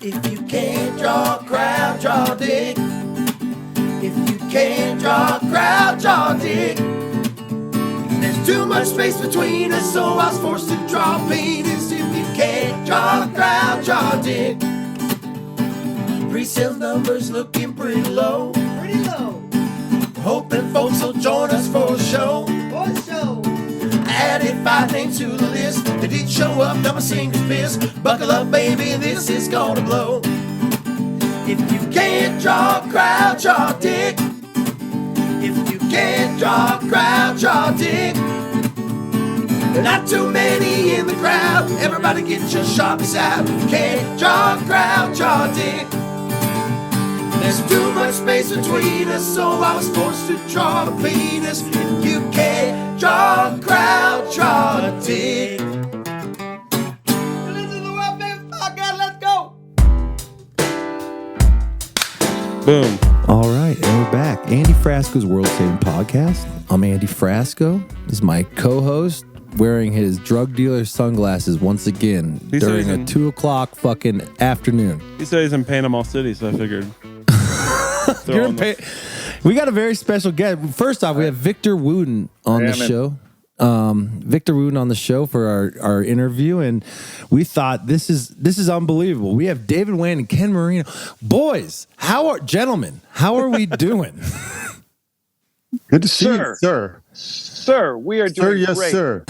If you can't draw a crowd, draw a dick. If you can't draw a crowd, draw a dick. There's too much space between us, so I was forced to draw a penis. If you can't draw a crowd, draw a dick. Pre-sales numbers looking pretty low. Pretty low. Hoping folks will join us for a show. For a show. Added 5 names to the list. They did show up, now my singer's pissed. Buckle up, baby, this is gonna blow. If you can't draw a crowd, draw a dick. If you can't draw a crowd, draw a dick. There are not too many in the crowd. Everybody get your sharpies out. If you can't draw a crowd, draw a dick. There's too much space between us, so I was forced to draw a penis. If you can't draw a crowd, draw a dick. Listen to the Wild Baby Podcast, let's go! Boom. All right, and we're back. Andy Frasco's World Saving Podcast. I'm Andy Frasco. This is my co-host, wearing his drug dealer sunglasses once again during a 2 o'clock fucking afternoon. He said he's in Panama City, so I figured. You're in we got a very special guest. First off, we have Victor Wooten on the show. Victor Wooten on the show for our interview, and we thought this is unbelievable. We have David Wain and Ken Marino. Boys, gentlemen, how are we doing? Good to see you, sir. Sir, we are doing yes, great. Sir.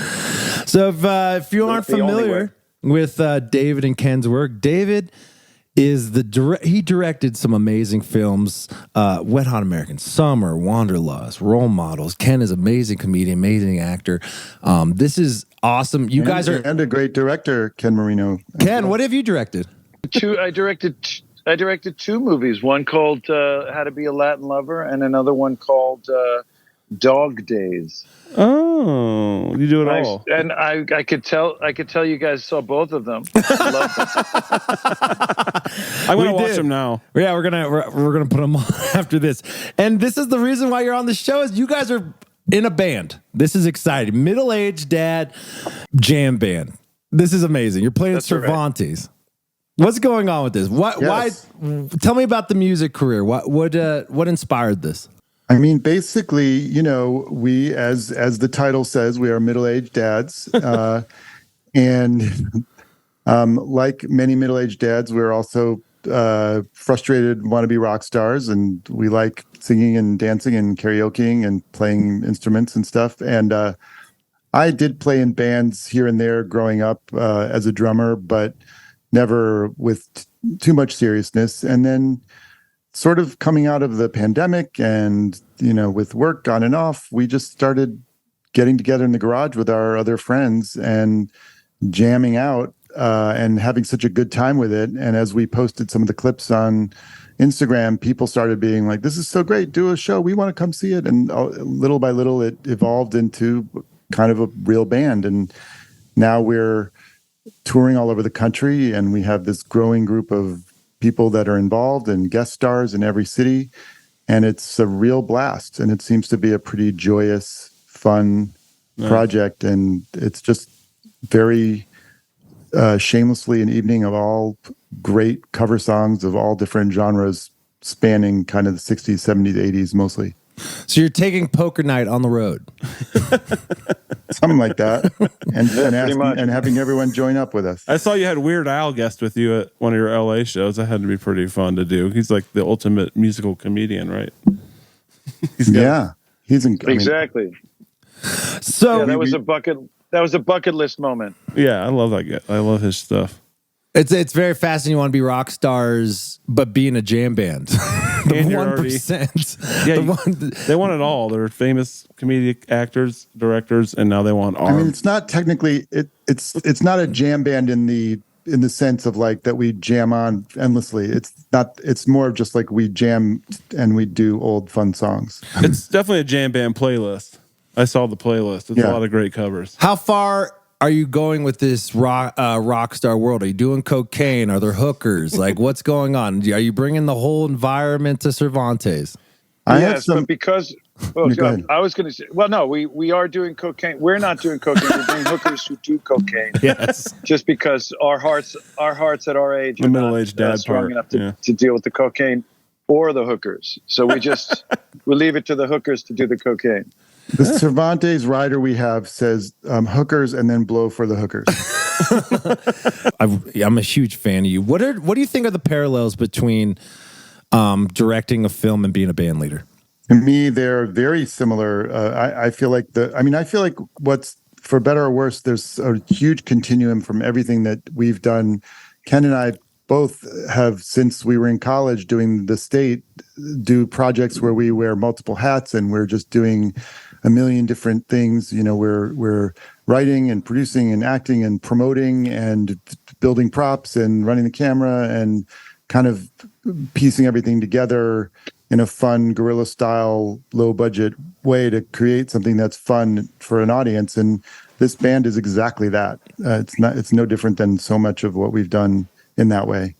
So if you aren't familiar with David and Ken's work, David is he directed some amazing films, Wet Hot American Summer, Wanderlust, Role Models. Ken is an amazing comedian, amazing actor. This is awesome. You guys are... And a great director, Ken Marino. Ken, what have you directed? I directed 2 movies, one called How to Be a Latin Lover and another one called Dog Days. Oh, you do it all. And I could tell you guys saw both of them. I love them. I'm gonna watch them now. Yeah, we're gonna put them on after this. And this is the reason why you're on the show, is you guys are in a band. This is exciting. Middle-aged dad jam band. This is amazing. You're playing Cervantes. Right. What's going on with this? Why? Tell me about the music career. What inspired this? I mean, basically, we, as the title says, we are middle-aged dads. And like many middle-aged dads, we're also frustrated wannabe rock stars, and we like singing and dancing and karaokeing and playing instruments and stuff. And I did play in bands here and there growing up as a drummer, but never with too much seriousness. And then sort of coming out of the pandemic and, with work on and off, we just started getting together in the garage with our other friends and jamming out and having such a good time with it. And as we posted some of the clips on Instagram, people started being like, this is so great, do a show, we want to come see it. And little by little, it evolved into kind of a real band. And now we're touring all over the country, and we have this growing group of people that are involved and guest stars in every city, and it's a real blast, and it seems to be a pretty joyous, fun project, and it's just very shamelessly an evening of all great cover songs of all different genres, spanning kind of the 60s, 70s, 80s mostly. So you're taking poker night on the road. Something like that. And having everyone join up with us. I saw you had Weird Al guest with you at one of your LA shows. That had to be pretty fun to do. He's like the ultimate musical comedian, right? He's exactly. So that was a bucket list moment. Yeah, I love that guy. I love his stuff. It's very fascinating. You want to be rock stars, but be in a jam band. The 1%. Yeah, they want it all. They're famous comedic actors, directors, and now they want art. I mean, it's not technically it's not a jam band in the sense of like that we jam on endlessly. It's more of just like we jam and we do old fun songs. It's definitely a jam band playlist. I saw the playlist. It's a lot of great covers. How far are you going with this rock star world? Are you doing cocaine? Are there hookers? Like, what's going on? Are you bringing the whole environment to Cervantes? Yes, but because Well, Go ahead. I was going to say, well, no, we are doing cocaine. We're not doing cocaine. We're doing hookers who do cocaine. Yes. Just because our hearts at our age The are middle-aged not dad strong part, enough yeah. to deal with the cocaine or the hookers. So we leave it to the hookers to do the cocaine. The Cervantes rider we have says hookers and then blow for the hookers. I'm a huge fan of you. What do you think are the parallels between directing a film and being a band leader? To me, they're very similar. I feel like what's, for better or worse, there's a huge continuum from everything that we've done. Ken and I both have, since we were in college doing the state, do projects where we wear multiple hats and we're just doing a million different things. You know, we're writing and producing and acting and promoting and building props and running the camera and kind of piecing everything together in a fun guerrilla style, low budget way to create something that's fun for an audience. And this band is exactly that. It's no different than so much of what we've done in that way.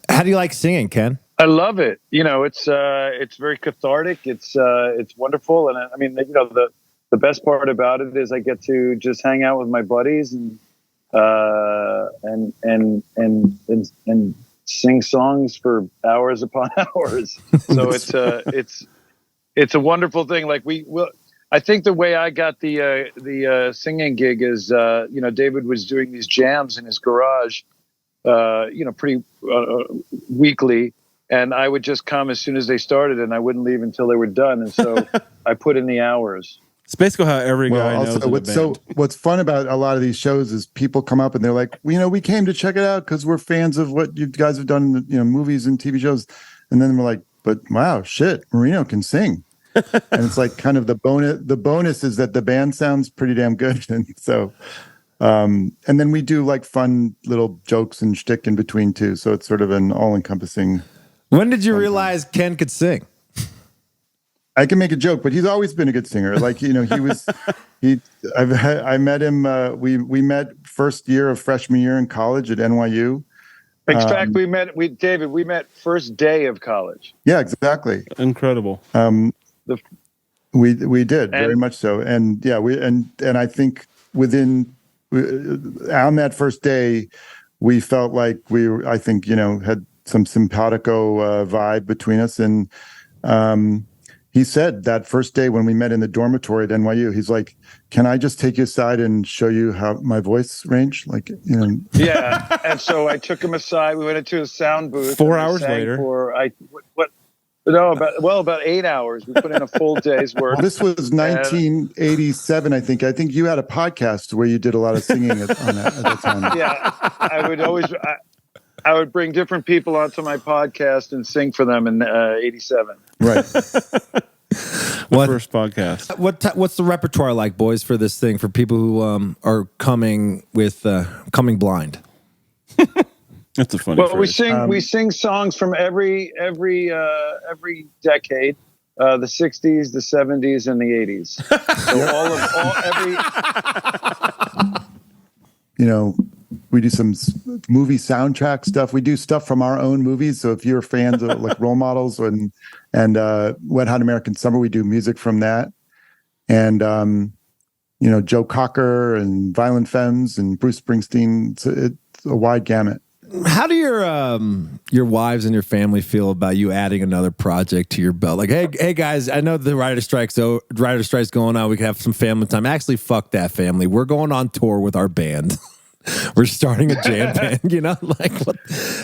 How do you like singing, Ken? I love it. You know, it's very cathartic. It's wonderful. And I mean, you know, the best part about it is I get to just hang out with my buddies and sing songs for hours upon hours. So it's a wonderful thing. Like I think the way I got the singing gig is, you know, David was doing these jams in his garage, you know, pretty weekly. And I would just come as soon as they started and I wouldn't leave until they were done. And so I put in the hours. It's basically how every guy knows in a band. What's fun about a lot of these shows is people come up and they're like, well, you know, we came to check it out because we're fans of what you guys have done in the, you know, movies and TV shows. And then we're like, but wow, shit, Marino can sing. And it's like kind of the bonus is that the band sounds pretty damn good. And so, and then we do like fun little jokes and shtick in between too. So it's sort of an all encompassing. When did you realize Ken could sing? I can make a joke, but he's always been a good singer. Like, you know, I met him. We met first year of freshman year in college at NYU. In fact, we met first day of college. Yeah, exactly. Incredible. We did very much so. And yeah, and I think on that first day, we felt like I think, you know, had some simpatico vibe between us. And, he said that first day when we met in the dormitory at NYU, he's like, "Can I just take you aside and show you how my voice range?" Like, you know. Yeah, and so I took him aside. We went into a sound booth. 4 hours later. About 8 hours. We put in a full day's work. Well, this was 1987, I think. I think you had a podcast where you did a lot of singing at that time. Yeah, I would bring different people onto my podcast and sing for them in 87. Right. First podcast. What's the repertoire like, boys, for this thing for people who are coming blind? That's a funny phrase. we sing songs from every decade, the 60s, the 70s, and the 80s. So you know, we do some movie soundtrack stuff. We do stuff from our own movies. So if you're fans of like Role Models and Wet Hot American Summer, we do music from that. And, you know, Joe Cocker and Violent Femmes and Bruce Springsteen. It's a wide gamut. How do your wives and your family feel about you adding another project to your belt? Like, hey guys, I know the writer strike's going on. We can have some family time. Actually, fuck that family. We're going on tour with our band. We're starting a jam band. You know, like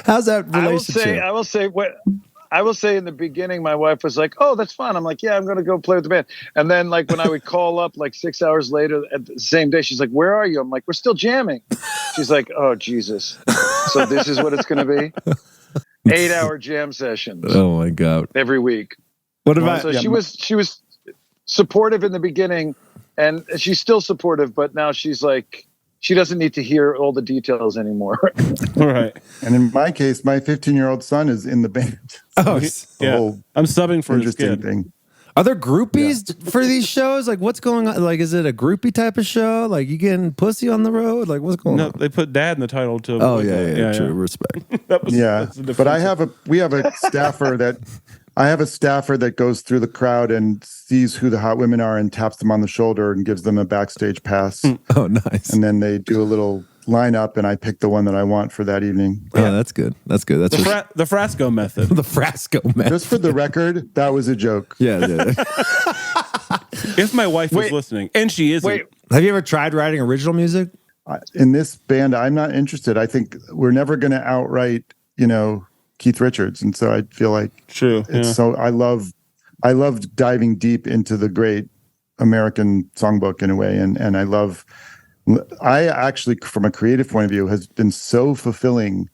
how's that relationship? I will say in the beginning, my wife was like, "Oh, that's fun." I'm like, "Yeah, I'm going to go play with the band." And then, like, when I would call up, like 6 hours later, at the same day, she's like, "Where are you?" I'm like, "We're still jamming." She's like, "Oh, Jesus! So this is what it's going to be? 8-hour jam sessions." Oh my God! Every week. What about? So she was supportive in the beginning, and she's still supportive, but now she's like, she doesn't need to hear all the details anymore. Right. And in my case, my 15-year-old son is in the band. Oh, yeah. I'm subbing for his kid. Thing. Are there groupies for these shows? Like, what's going on? Like, is it a groupie type of show? Like, you getting pussy on the road? Like, what's going on? They put dad in the title to. Oh yeah, true. Respect. But we have a staffer that I have a staffer that goes through the crowd and sees who the hot women are and taps them on the shoulder and gives them a backstage pass. Oh, nice. And then they do a little lineup, and I pick the one that I want for that evening. Yeah, that's good. That's good. That's The Frasco method. the Frasco man. Just for the record, that was a joke. Yeah. If my wife was listening, and she isn't. Wait. Have you ever tried writing original music? In this band, I'm not interested. I think we're never going to outright, Keith Richards, and so I feel like True. it's so I love diving deep into the great American songbook in a way, and I actually, from a creative point of view, has been so fulfilling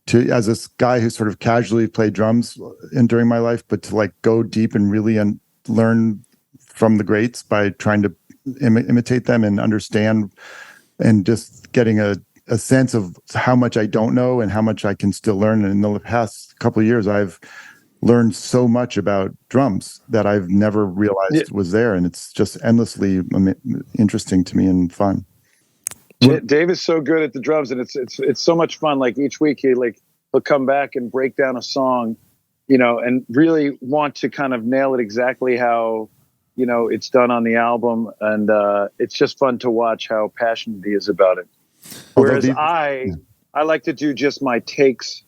to, as this guy who sort of casually played drums during my life, but to like go deep and really learn from the greats by trying to imitate them and understand, and just getting a sense of how much I don't know and how much I can still learn. And in the past couple of years, I've learned so much about drums that I've never realized was there. And it's just endlessly interesting to me and fun. Dave is so good at the drums, and it's so much fun. Like each week he'll come back and break down a song, and really want to kind of nail it exactly how, it's done on the album. And it's just fun to watch how passionate he is about it. Whereas I like to do just my takes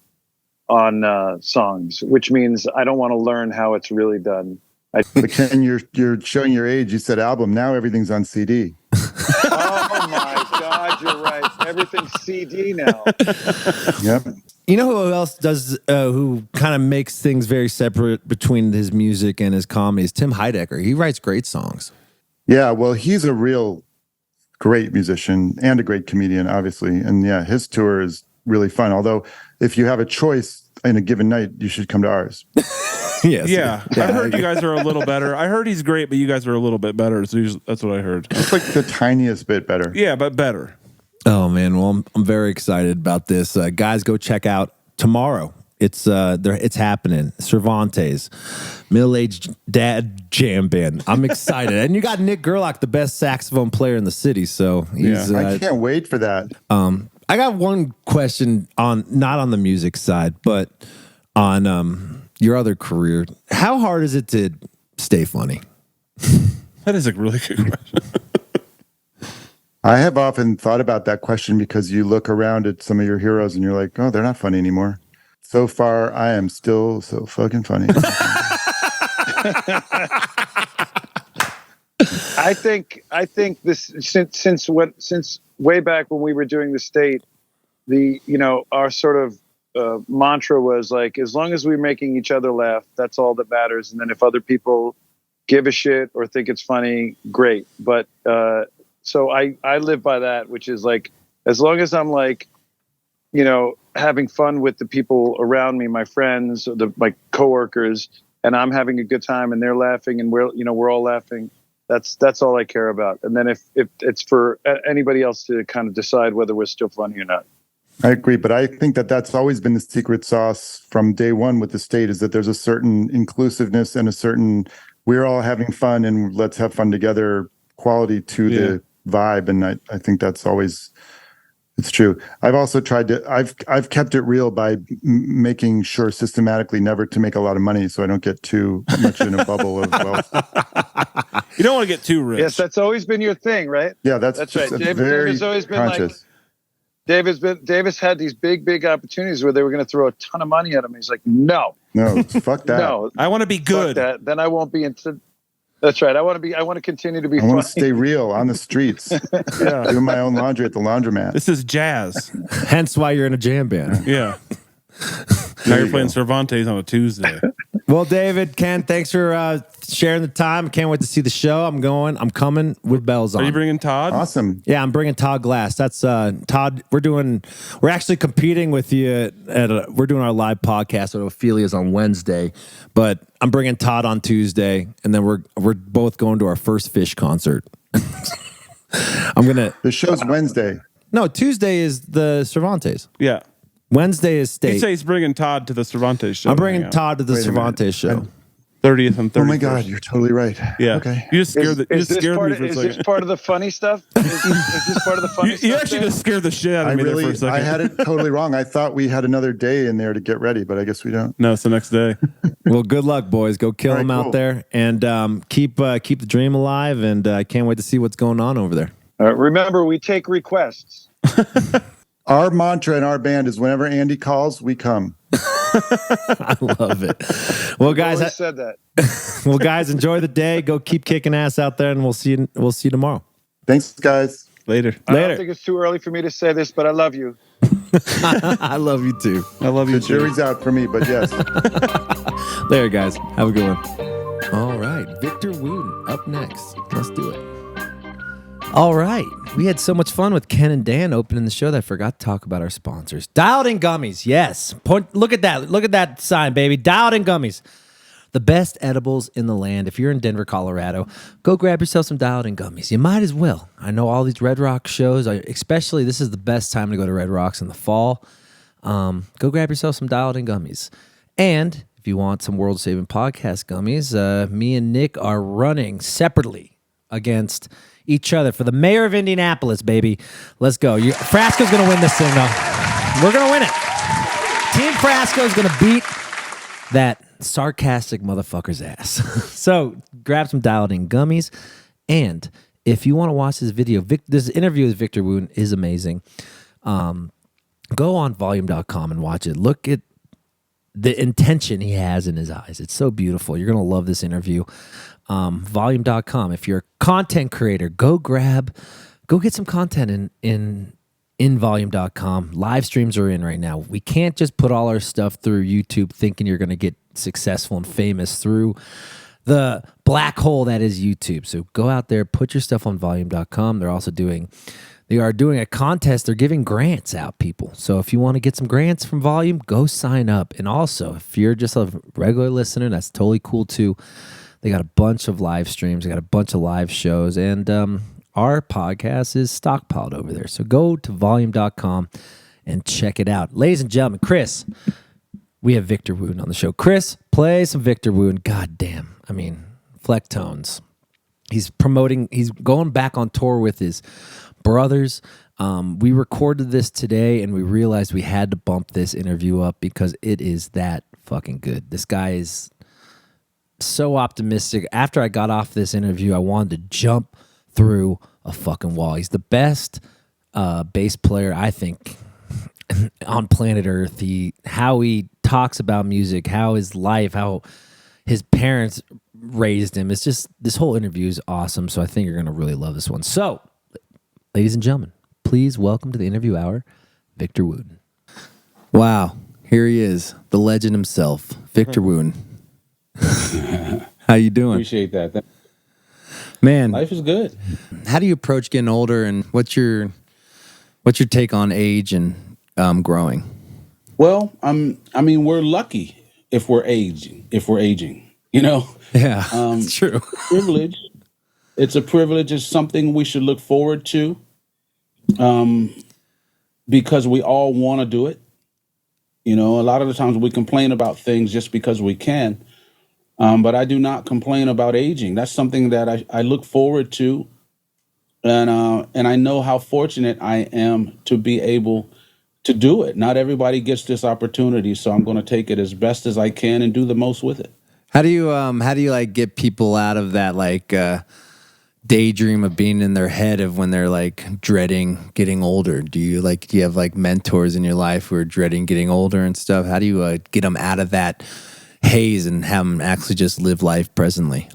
on songs, which means I don't want to learn how it's really done. But Ken, you're showing your age. You said album. Now everything's on CD. Oh my God, you're right. Everything's CD now. Yep. You know who else does, who kind of makes things very separate between his music and his comedy is Tim Heidecker. He writes great songs. Yeah, well, he's a real great musician and a great comedian, obviously. And yeah, his tour is really fun. Although, if you have a choice in a given night, you should come to ours. Yes. Yeah. I heard you guys are a little better. I heard he's great, but you guys are a little bit better. So that's what I heard. It's like the tiniest bit better. Yeah, but better. Oh man, well I'm very excited about this. Guys, go check out tomorrow. It's happening. Cervantes, middle-aged dad jam band. I'm excited, and you got Nick Gerlach, the best saxophone player in the city. So he's. I can't wait for that. I got one question not on the music side, but on your other career. How hard is it to stay funny? That is a really good question. I have often thought about that question because you look around at some of your heroes and you're like, oh, they're not funny anymore. So far, I am still so fucking funny. I think this since way back when we were doing the state, our sort of mantra was like, as long as we're making each other laugh, that's all that matters. And then if other people give a shit or think it's funny, great. But so I live by that, which is like, as long as I'm like, having fun with the people around me, my friends, my coworkers, and I'm having a good time and they're laughing and we're all laughing. That's all I care about. And then if it's for anybody else to kind of decide whether we're still funny or not. I agree, but I think that that's always been the secret sauce from day one with the state, is that there's a certain inclusiveness and a certain we're all having fun and let's have fun together quality to the vibe. And I think that's always, it's true. I've also tried to, I've kept it real by making sure systematically never to make a lot of money so I don't get too much in a bubble of wealth. You don't want to get too rich. Yes, that's always been your thing, right? Yeah, that's right. Dave has always been conscious. Davis had these big opportunities where they were going to throw a ton of money at him. He's like, no, fuck that. no, I want to be good. Fuck that. Then I won't be into. That's right. I want to continue to be. I want to stay real on the streets. Doing my own laundry at the laundromat. This is jazz. Hence why you're in a jam band. Yeah. Now you're playing Cervantes on a Tuesday. Well, David, Ken, thanks for sharing the time. Can't wait to see the show. I'm coming with bells on. Are you bringing Todd? Awesome. Yeah, I'm bringing Todd Glass. That's Todd. We're actually competing with you we're doing our live podcast at Ophelia's on Wednesday, but I'm bringing Todd on Tuesday, and then we're both going to our first Fish concert. The show's Wednesday. No, Tuesday is the Cervantes. Yeah. Wednesday is state. He'd say he's bringing Todd to the Cervantes show. I'm bringing Todd to the Cervantes show. 30th and 31st. Oh my God, you're totally right. Yeah. Okay. You just scared Is me for a this second. part of the funny stuff? Is this part of the funny stuff? You actually Dan? just scared the shit out of me there for a second. I had it totally wrong. I thought we had another day in there to get ready, but I guess we don't. No, it's the next day. Well, good luck, boys. Go kill All right, them out cool. there, and keep the dream alive. And I can't wait to see what's going on over there. Remember, we take requests. Our mantra in our band is whenever Andee calls, we come. I love it. Well, guys, Always said that. well, guys, enjoy the day. Go keep kicking ass out there, and we'll see you tomorrow. Thanks, guguys. Later. I don't think it's too early for me to say this, but I love you. I love you too. I love you The too. jury's out for me, but yes. Later, guys. Have a good one. All right, Victor Wooten up next. Let's do it. All right, we had so much fun with Ken and Dan opening the show that I forgot to talk about our sponsors. Dialed In Gummies, yes. Look at that sign, baby. Dialed In Gummies, the best edibles in the land. If you're in Denver, Colorado, go grab yourself some Dialed In Gummies. You might as well. I know all these Red Rock shows, especially this is the best time to go to Red Rocks in the fall. Go grab yourself some Dialed In Gummies. And if you want some World Saving Podcast gummies, me and Nick are running separately against each other for the mayor of Indianapolis, baby. Let's go. Frasco's going to win this thing, though. We're going to win it. Team Frasco's going to beat that sarcastic motherfucker's ass. So grab some Dialed In Gummies. And if you want to watch this video, this interview with Victor Wooten is amazing. Go on volume.com and watch it. Look at the intention he has in his eyes. It's so beautiful. You're going to love this interview. Volume.com. If you're a content creator, go get some content in volume.com. Live streams are in right now. We can't just put all our stuff through YouTube thinking you're going to get successful and famous through the black hole that is YouTube. So go out there, put your stuff on volume.com. They are doing a contest. They're giving grants out, people. So if you want to get some grants from Volume, go sign up. And also, if you're just a regular listener, that's totally cool too. They got a bunch of live streams. They got a bunch of live shows. And our podcast is stockpiled over there. So go to volume.com and check it out. Ladies and gentlemen, Chris, we have Victor Wooten on the show. Chris, play some Victor Wooten. God damn. I mean, Flecktones. He's going back on tour with his brothers. We recorded this today and we realized we had to bump this interview up because it is that fucking good. This guy is so optimistic. After I got off this interview, I wanted to jump through a fucking wall. He's the best bass player, I think, on planet Earth. How he talks about music, how his life, how his parents raised him. It's just, this whole interview is awesome. So I think you're going to really love this one. So, ladies and gentlemen, please welcome to the interview hour, Victor Wooten. Wow, here he is, the legend himself, Victor Wooten. How you doing? Appreciate that. Man, Life is good. how do you approach getting older, and what's your take on age and growing? Well, I mean, we're lucky if we're aging. You know, Yeah, it's true. privilege. It's a privilege. It's something we should look forward to, because we all want to do it. You know, a lot of the times we complain about things just because we can. But I do not complain about aging. That's something that I look forward to. And I know how fortunate I am to be able to do it. Not everybody gets this opportunity, so I'm going to take it as best as I can and do the most with it. How do you like get people out of that like daydream of being in their head of when they're like dreading getting older? Do you have like mentors in your life who are dreading getting older and stuff? How do you get them out of that haze and have them actually just live life presently?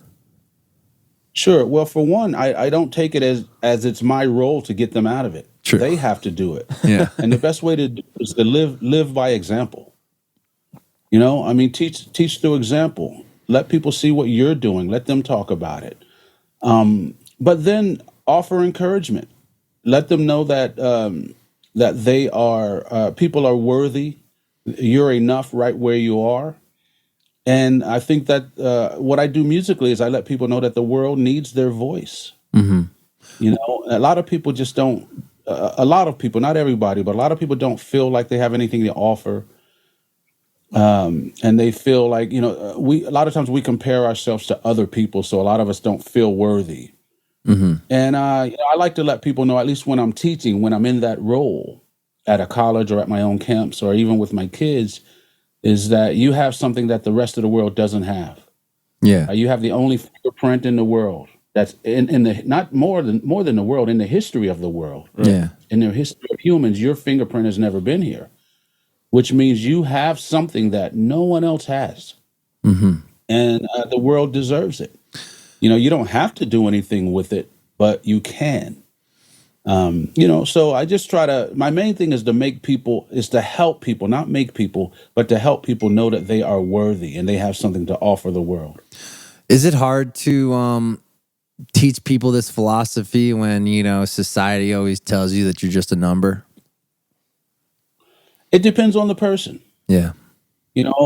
Sure. Well, for one, I don't take it as it's my role to get them out of it. True. They have to do it. Yeah. And the best way to do it is to live by example. You know, I mean, teach through example. Let people see what you're doing. Let them talk about it. But then offer encouragement. Let them know that that they are people are worthy. You're enough right where you are. And I think that what I do musically is I let people know that the world needs their voice. Mm-hmm. You know, a lot of people just don't. A lot of people, not everybody, but a lot of people don't feel like they have anything to offer. And they feel like, a lot of times we compare ourselves to other people, so a lot of us don't feel worthy. And I like to let people know, at least when I'm teaching, when I'm in that role at a college or at my own camps or even with my kids, is that you have something that the rest of the world doesn't have. Yeah. You have the only fingerprint in the world that's in the not more than the world, in the history of the world. Yeah. In the history of humans, your fingerprint has never been here, which means you have something that no one else has. And the world deserves it. You don't have to do anything with it, but you can. So I just my main thing is to help people, not make people, but to help people know that they are worthy and they have something to offer the world. Is it hard to teach people this philosophy when, society always tells you that you're just a number? It depends on the person. Yeah.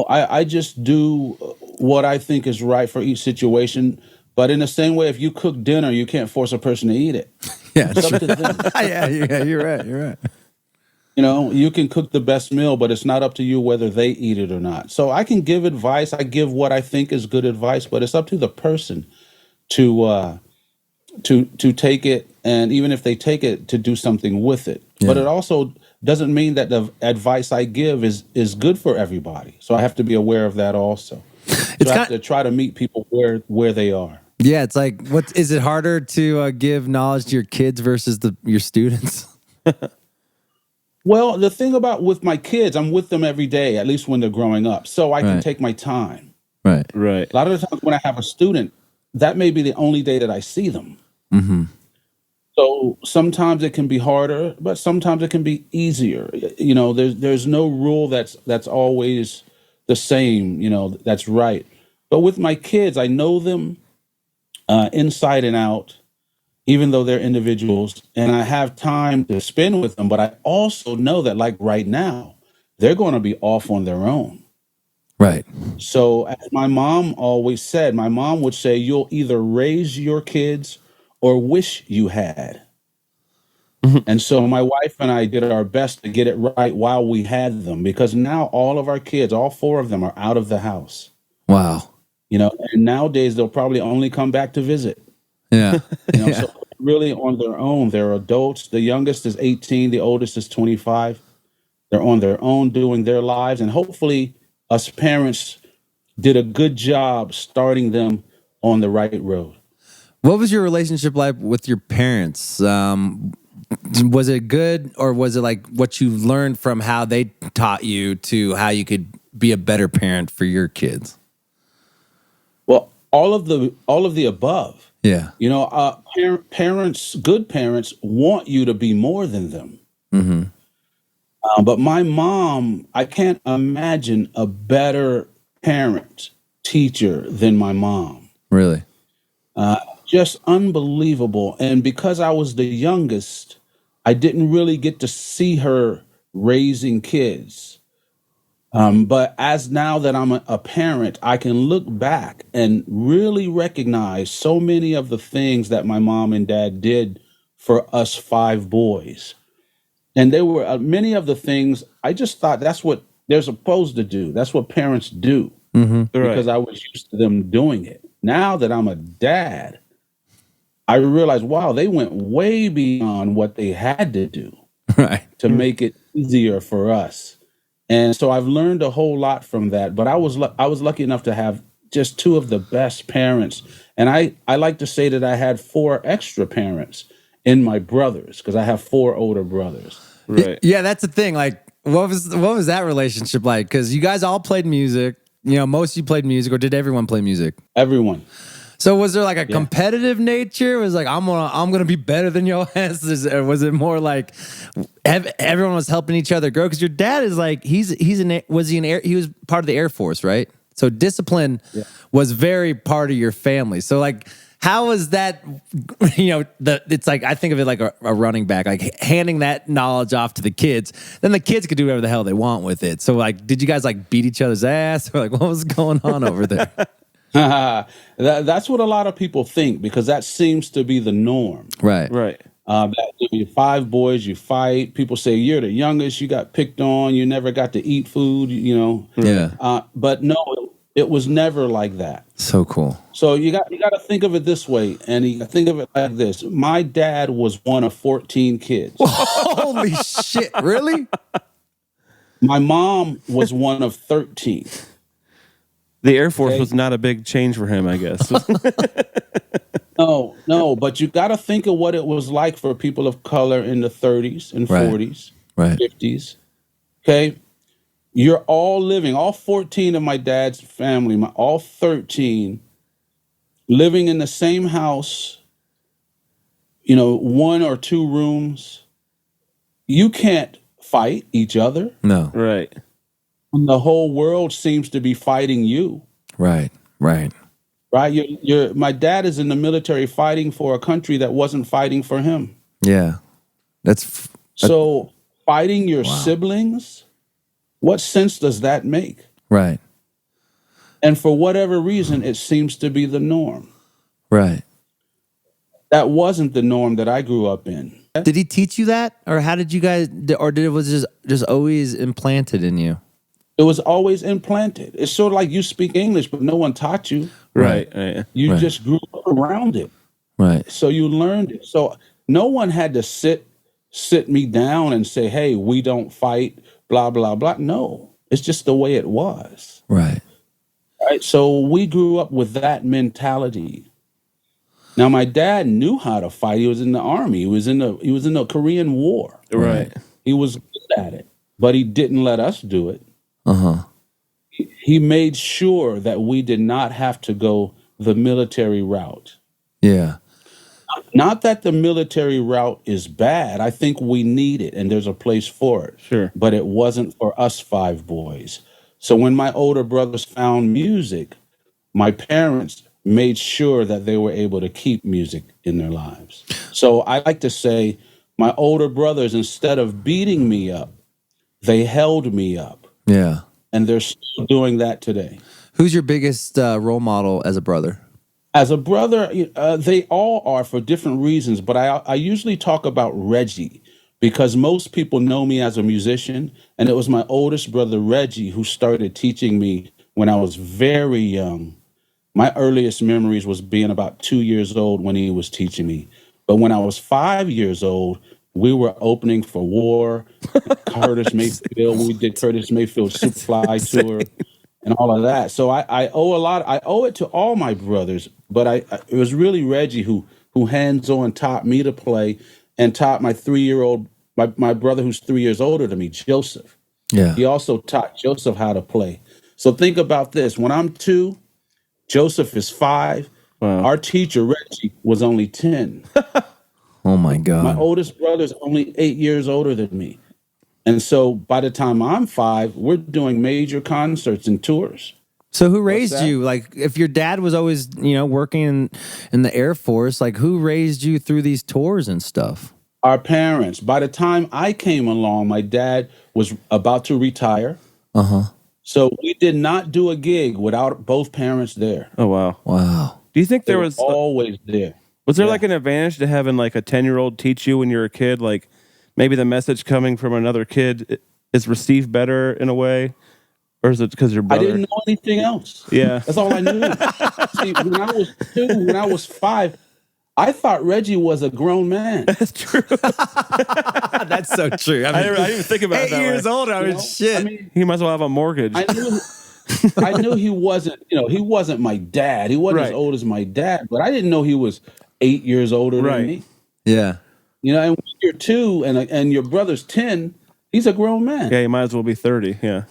I just do what I think is right for each situation. But in the same way, if you cook dinner, you can't force a person to eat it. Yeah. It's up to them. yeah, you're right. You're right. You can cook the best meal, but it's not up to you whether they eat it or not. So I can give advice. I give what I think is good advice, but it's up to the person to take it, and even if they take it, to do something with it. Yeah. But it also doesn't mean that the advice I give is good for everybody. So I have to be aware of that also. I have to try to meet people where they are. Yeah, it's like, is it harder to give knowledge to your kids versus your students? Well, the thing with my kids, I'm with them every day, at least when they're growing up, so I can take my time. Right. Right. A lot of the times when I have a student, that may be the only day that I see them. So sometimes it can be harder, but sometimes it can be easier. There's no rule that's always the same, that's right. But with my kids, I know them inside and out, even though they're individuals, and I have time to spend with them. But I also know that, like right now, they're going to be off on their own. Right. So as my mom always said, my mom would say, you'll either raise your kids or wish you had. And so my wife and I did our best to get it right while we had them, because now all of our kids, all 4 of them, are out of the house. Wow. And nowadays they'll probably only come back to visit. Yeah. So really on their own. They're adults. The youngest is 18. The oldest is 25. They're on their own doing their lives. And hopefully us parents did a good job starting them on the right road. What was your relationship like with your parents? Was it good, or was it like what you learned from how they taught you to how you could be a better parent for your kids? Well, all of the above. Yeah. Parents, good parents, want you to be more than them. But my mom, I can't imagine a better parent, teacher than my mom. Really? Just unbelievable. And because I was the youngest, I didn't really get to see her raising kids. But now that I'm a parent, I can look back and really recognize so many of the things that my mom and dad did for us 5 boys. And there were many of the things I just thought that's what they're supposed to do. That's what parents do, because I was used to them doing it. Now that I'm a dad, I realize, wow, they went way beyond what they had to do to make it easier for us. And so I've learned a whole lot from that. But I was lucky enough to have just 2 of the best parents. And I like to say that I had 4 extra parents in my brothers, because I have 4 older brothers. Right. Yeah, that's the thing. Like, what was that relationship like? Because you guys all played music. Most of you played music, or did everyone play music? Everyone. So was there like a competitive nature? Was like, I'm gonna be better than your ass? Or was it more like everyone was helping each other grow? Because your dad is like, he was part of the Air Force, right? So discipline was very part of your family. So like, how was that? It's like, I think of it like a running back, like handing that knowledge off to the kids. Then the kids could do whatever the hell they want with it. So like, did you guys like beat each other's ass, or like what was going on over there? That's what a lot of people think, because that seems to be the norm. Right. Right. You're 5 boys, you fight. People say you're the youngest, you got picked on, you never got to eat food, you know. Yeah. But no, it was never like that. So cool. So you got to think of it this way, and you think of it like this. My dad was one of 14 kids. Holy shit! Really? My mom was one of 13. The Air Force Okay. was not a big change for him, I guess. No, but you got to think of what it was like for people of color in the 30s and Right. 40s, Right. 50s. Okay, you're all living, all 14 of my dad's family, all 13, living in the same house, you know, 1 or 2 rooms. You can't fight each other. No. Right. When the whole world seems to be fighting you. Right. Right. Right? My dad is in the military fighting for a country that wasn't fighting for him. Yeah. So fighting your siblings, what sense does that make? Right. And for whatever reason, it seems to be the norm. Right. That wasn't the norm that I grew up in. Did he teach you that, or how did you guys, or did it was just always implanted in you? It was always implanted. It's sort of like you speak English, but no one taught you. Right. You just grew up around it. Right. So you learned it. So no one had to sit me down and say, hey, we don't fight, blah, blah, blah. No, it's just the way it was. Right. Right. So we grew up with that mentality. Now, my dad knew how to fight. He was in the army. He was in the Korean War. Right. He was good at it, but he didn't let us do it. Uh-huh. He made sure that we did not have to go the military route. Yeah. Not that the military route is bad. I think we need it, and there's a place for it. Sure. But it wasn't for us 5 boys. So when my older brothers found music, my parents made sure that they were able to keep music in their lives. So I like to say my older brothers, instead of beating me up, they held me up. Yeah. And they're still doing that today. Who's your biggest role model as a brother? As a brother, they all are for different reasons, but I usually talk about Reggie because most people know me as a musician, and it was my oldest brother, Reggie, who started teaching me when I was very young. My earliest memories was being about 2 years old when he was teaching me. But when I was 5 years old, we were opening for War, Curtis Mayfield. We did Curtis Mayfield's Superfly tour and all of that. So I owe a lot. I owe it to all my brothers, but it was really Reggie who hands-on taught me to play and taught my 3-year-old, my brother who's 3 years older than me, Joseph. Yeah. He also taught Joseph how to play. So think about this. When I'm 2, Joseph is 5. Wow. Our teacher, Reggie, was only 10. Oh my God. My oldest brother's only 8 years older than me. And so by the time I'm 5, we're doing major concerts and tours. So who raised that? you? Like, if your dad was always, working in the Air Force, like, who raised you through these tours and stuff? Our parents. By the time I came along, my dad was about to retire. Uh-huh. So we did not do a gig without both parents there. Oh, wow. Wow. Do you think They there were was always there. there Yeah. like an advantage to having like a 10-year-old teach you when you're a kid? Like maybe the message coming from another kid is received better in a way? Or is it because your I brother? didn't know anything else. Yeah. That's all I knew. See, when I was 2, when I was 5, I thought Reggie was a grown man. That's true. That's so true. I didn't even think about it 8 that years way. old, I mean, know? shit. I mean, He might as well have a mortgage. I knew he wasn't, he wasn't my dad. He wasn't as Right. old as my dad, but I didn't know he was 8 years older Right. than me. Yeah. And when you're 2 and your brother's 10, he's a grown man. Yeah, you might as well be 30. Yeah.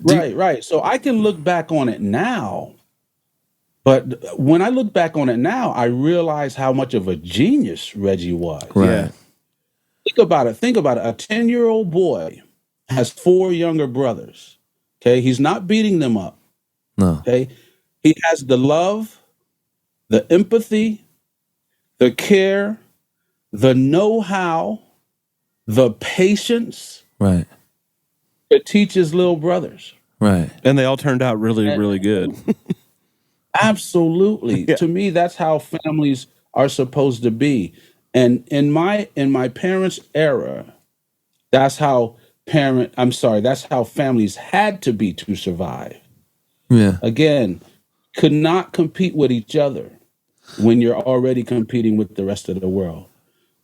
Right. So I can look back on it now, but when I look back on it now, I realize how much of a genius Reggie was. Right. Yeah. Think about it. A 10-year-old boy has 4 younger brothers. Okay. He's not beating them up. No. Okay. He has the love, the empathy, the care, the know-how, the patience Right. to teach his little brothers. Right. And they all turned out really, really good. Absolutely. Yeah. To me, that's how families are supposed to be. And in my parents' era, that's how that's how families had to be to survive. Yeah. Again, could not compete with each other when you're already competing with the rest of the world.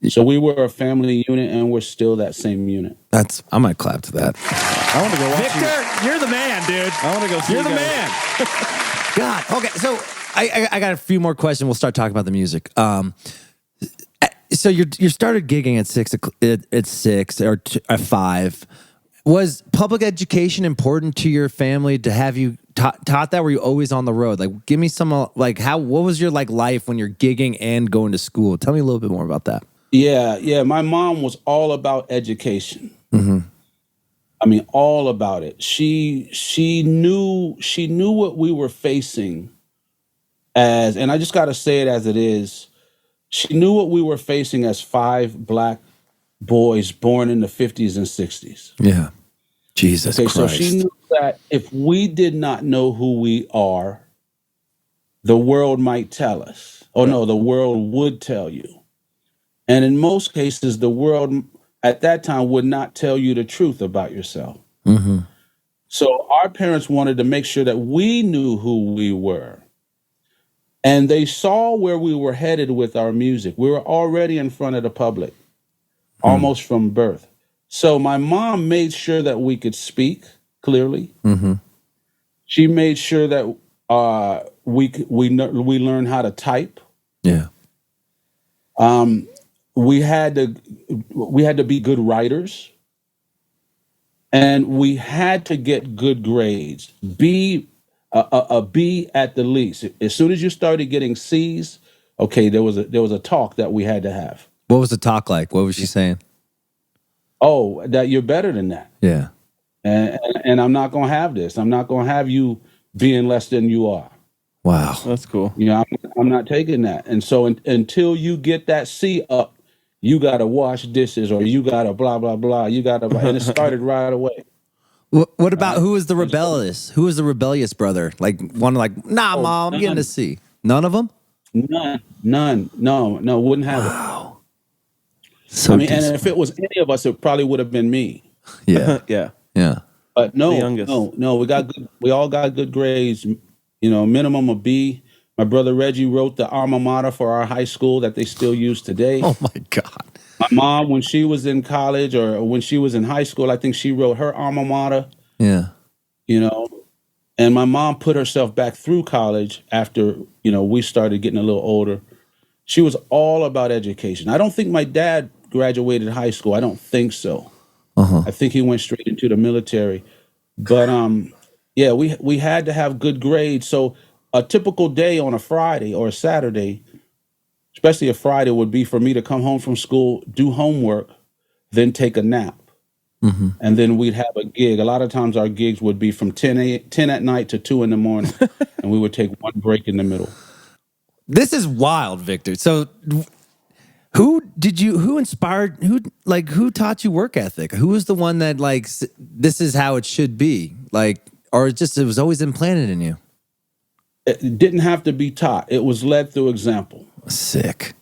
So we were a family unit, and we're still that same unit. I might clap to that. I want to go watch Victor, you're the man, dude. I want to go see You're the you man. God. Okay. So I got a few more questions. We'll start talking about the music. So you started gigging at 6 or at 5. Was public education important to your family to have you taught that? Were you always on the road? Like, give me some what was your life when you're gigging and going to school? Tell me a little bit more about that. Yeah. My mom was all about education. Mm-hmm. I mean, all about it. She knew what we were facing as, and I just got to say it as it is. She knew what we were facing as 5 black boys born in the 50s and 60s. Yeah. Jesus Christ. So she knew that if we did not know who we are, the world might tell us. Oh, no, the world would tell you. And in most cases, the world at that time would not tell you the truth about yourself. Mm-hmm. So our parents wanted to make sure that we knew who we were. And they saw where we were headed with our music. We were already in front of the public, almost from birth. So my mom made sure that we could speak clearly. Mm-hmm. She made sure that we learned how to type. Yeah. We had to be good writers, and we had to get good grades. A B at the least. As soon as you started getting C's, okay, there was a talk that we had to have. What was the talk like? What was she saying? Oh, that you're better than that. Yeah. And I'm not going to have this. I'm not going to have you being less than you are. Wow. That's cool. You know, I'm not taking that. And so until you get that C up, you got to wash dishes, or you got to blah, blah, blah. You got to, and it started right away. What about who was the rebellious? Who was the rebellious brother? Like one nah, Mom, I'm getting a C. None of them? None. No, wouldn't have it. Wow. So I mean, and if it was any of us, it probably would have been me. Yeah. Yeah. Yeah. But The youngest. no, we all got good grades, you know, minimum of B. My brother Reggie wrote the alma mater for our high school that they still use today. Oh my God. My mom, when she was in college or when she was in high school, I think she wrote her alma mater, Yeah. you know. And my mom put herself back through college after, you know, we started getting a little older. She was all about education. I don't think my dad graduated high school. I don't think so. I think he went straight into the military. But yeah, we had to have good grades. So a typical day on a Friday or a Saturday, especially a Friday, would be for me to come home from school, do homework, then take a nap. And then we'd have a gig. A lot of times our gigs would be from 10 at night to 2 in the morning. And we would take one break in the middle. This is wild, Victor. So who taught you work ethic? Who was the one that this is how it should be? Or it was always implanted in you? It didn't have to be taught. It was led through example. Sick.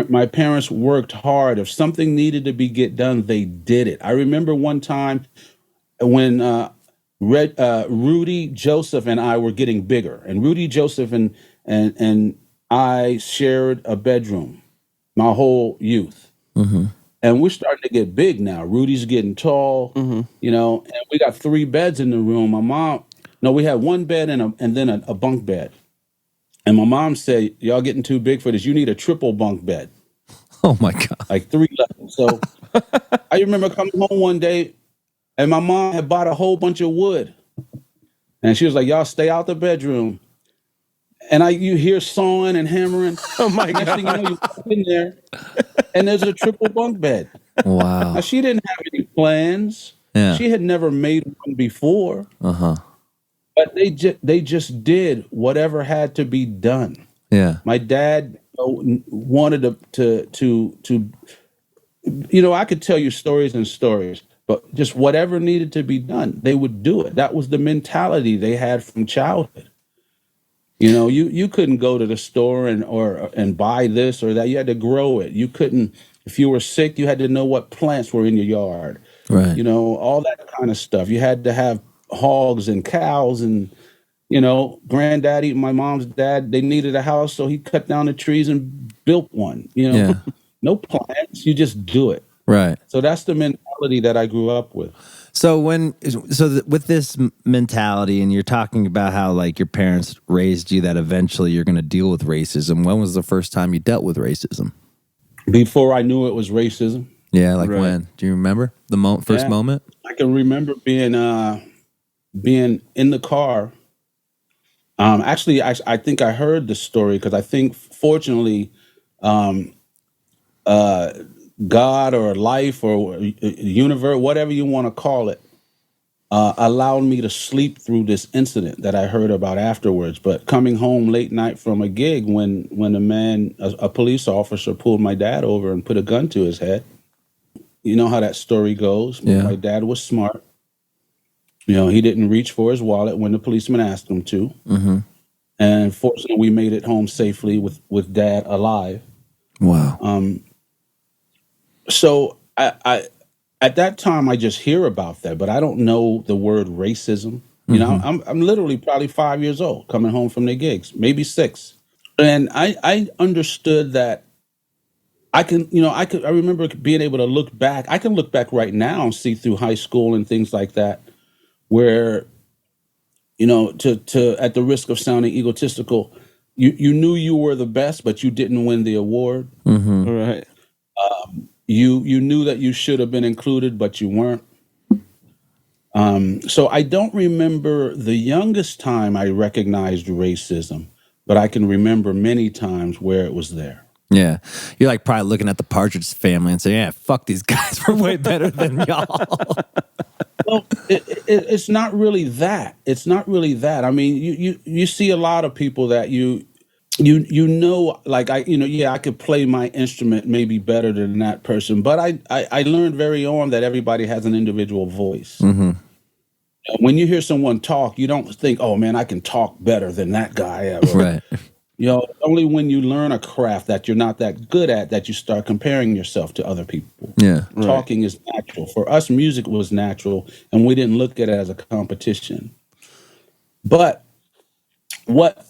My parents worked hard. If something needed to get done, they did it. I remember one time when Rudy, Joseph, and I were getting bigger, and Rudy, Joseph, and I shared a bedroom my whole youth. And we're starting to get big now. Rudy's getting tall, you know, and we got 3 beds in the room. We had 1 bed and then a bunk bed. And my mom said, y'all getting too big for this. You need a triple bunk bed. Oh my God. Like 3 levels. So I remember coming home one day and my mom had bought a whole bunch of wood. And she was like, y'all stay out the bedroom. And you hear sawing and hammering. Oh my Next God. thing you know, you walk in there and there's a triple bunk bed. Wow. Now, she didn't have any plans. Yeah. She had never made one before. But they just did whatever had to be done. Yeah. My dad wanted to you know, I could tell you stories and stories, but just whatever needed to be done, they would do it. That was the mentality they had from childhood. You know, you couldn't go to the store and buy this or that. You had to grow it. You couldn't, if you were sick, you had to know what plants were in your yard. Right. You know, all that kind of stuff. You had to have hogs and cows and, you know, granddaddy, my mom's dad, they needed a house, so he cut down the trees and built one. You know, Yeah. no plans, you just do it. Right. So that's the mentality that I grew up with. So with this mentality, and you're talking about how like your parents raised you that eventually you're going to deal with racism. When was the first time you dealt with racism? Before I knew it was racism. Yeah, like Right. when? Do you remember the first Yeah. moment? I can remember being in the car. Actually, I think I heard the story because I think, fortunately, God or life or universe, whatever you want to call it, allowed me to sleep through this incident that I heard about afterwards. But coming home late night from a gig, when a police officer pulled my dad over and put a gun to his head. You know how that story goes. Yeah. My dad was smart. You know, he didn't reach for his wallet when the policeman asked him to. Mm-hmm. And fortunately, we made it home safely with dad alive. Wow. So I at that time, I just hear about that, but I don't know the word racism. You know, I'm literally probably 5 years old coming home from the gigs, maybe 6. And I understood that I remember being able to look back. I can look back right now and see through high school and things like that, where, you know, to at the risk of sounding egotistical, you knew you were the best, but you didn't win the award. Mm-hmm. Right. You knew that you should have been included, but you weren't. So I don't remember the youngest time I recognized racism, but I can remember many times where it was there. Yeah. You're like probably looking at the Partridge Family and saying, yeah, fuck these guys. We're way better than y'all. Well, it's not really that. It's not really that. I mean, you see a lot of people that you know, like I could play my instrument maybe better than that person, but I learned very on that everybody has an individual voice. Mm-hmm. When you hear someone talk, you don't think, oh man, I can talk better than that guy. Right. You know, only when you learn a craft that you're not that good at that you start comparing yourself to other people. Yeah. Talking is natural. For us, music was natural, and we didn't look at it as a competition. But what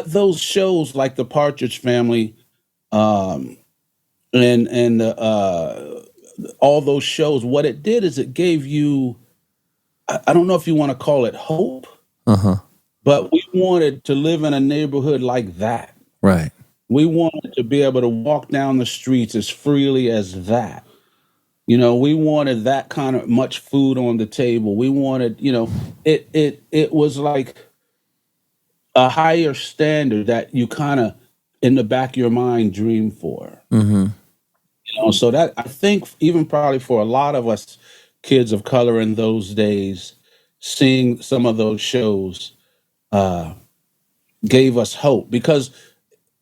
those shows like the Partridge Family, and all those shows, what it did is it gave you, I don't know if you want to call it hope, but we wanted to live in a neighborhood like that. Right. We wanted to be able to walk down the streets as freely as that. You know, we wanted that kind of much food on the table. We wanted, you know, it was like a higher standard that you kind of in the back of your mind dream for. Mm-hmm. You know, so that I think even probably for a lot of us kids of color in those days, seeing some of those shows gave us hope, because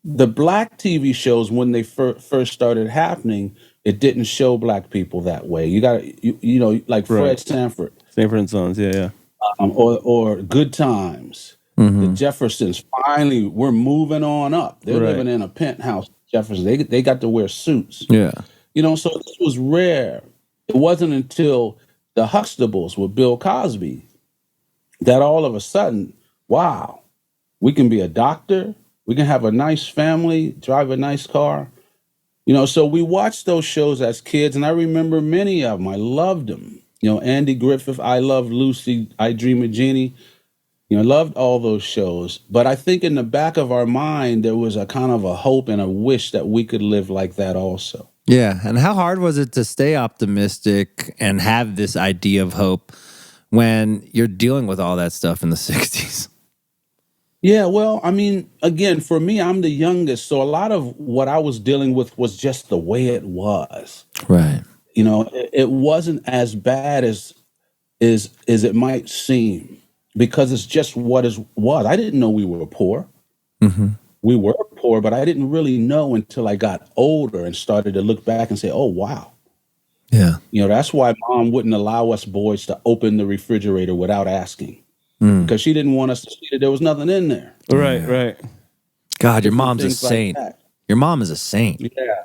the black TV shows, when they first started happening, it didn't show black people that way. You got you know, like Fred Right. Sanford, Sanford and Sons. Yeah. or Good Times. The Jeffersons, finally, we're moving on up. They're Right. living in a penthouse. Jeffersons, they got to wear suits. Yeah. You know, so this was rare. It wasn't until the Huxtables with Bill Cosby that all of a sudden, wow, we can be a doctor, we can have a nice family, drive a nice car. You know, so we watched those shows as kids, and I remember many of them. I loved them. You know, Andy Griffith, I Love Lucy, I Dream of Jeannie. You know, I loved all those shows. But I think in the back of our mind, there was a kind of a hope and a wish that we could live like that also. Yeah. And how hard was it to stay optimistic and have this idea of hope when you're dealing with all that stuff in the 60s? Yeah, well, I mean, again, for me, I'm the youngest, so a lot of what I was dealing with was just the way it was. Right. You know, it wasn't as bad as it might seem, because it's just what was. I didn't know we were poor. Mm-hmm. We were poor, but I didn't really know until I got older and started to look back and say, oh, wow. Yeah. You know, that's why Mom wouldn't allow us boys to open the refrigerator without asking. because she didn't want us to see that there was nothing in there. Right, right. God, your Different mom's a things like saint. that. Your mom is a saint. Yeah.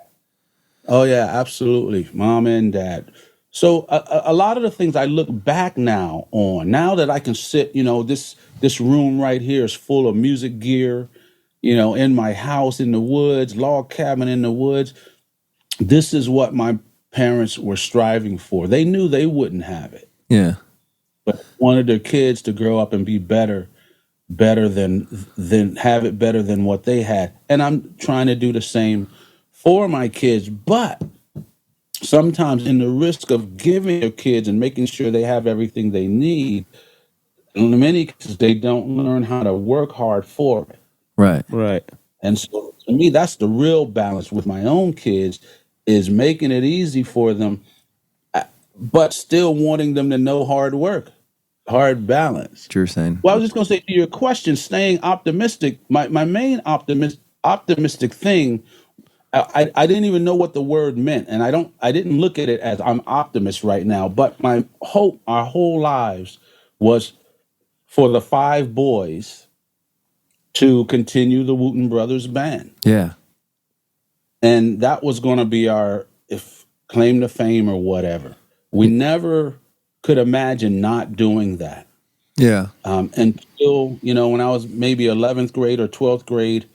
Oh yeah, absolutely. Mom and dad. So a lot of the things I look back now on, now that I can sit, this room right here is full of music gear, in my house in the woods, log cabin in the woods. This is what my parents were striving for. They knew they wouldn't have it, Yeah. but wanted their kids to grow up and be better than have it better than what they had. And I'm trying to do the same for my kids, but sometimes in the risk of giving your kids and making sure they have everything they need, in many cases they don't learn how to work hard for it. Right. Right. And so to me, that's the real balance with my own kids, is making it easy for them, but still wanting them to know hard work, hard balance. What you're saying. Well, I was just going to say to your question, staying optimistic, my main optimistic thing, I didn't even know what the word meant, and I didn't look at it as I'm optimist right now, but my hope our whole lives was for the 5 boys to continue the Wooten Brothers band. Yeah. And that was going to be our claim to fame or whatever. We never could imagine not doing that. Yeah. Until, when I was maybe 11th grade or 12th grade,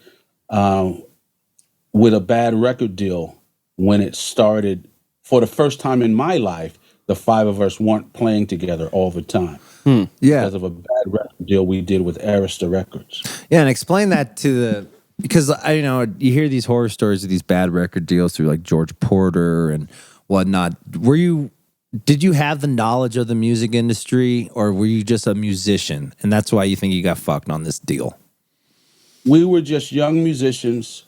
with a bad record deal, when it started, for the first time in my life, the 5 of us weren't playing together all the time. Yeah. Because of a bad record deal we did with Arista Records. Yeah, and explain that because you hear these horror stories of these bad record deals through like George Porter and whatnot. Did you have the knowledge of the music industry, or were you just a musician and that's why you think you got fucked on this deal? We were just young musicians,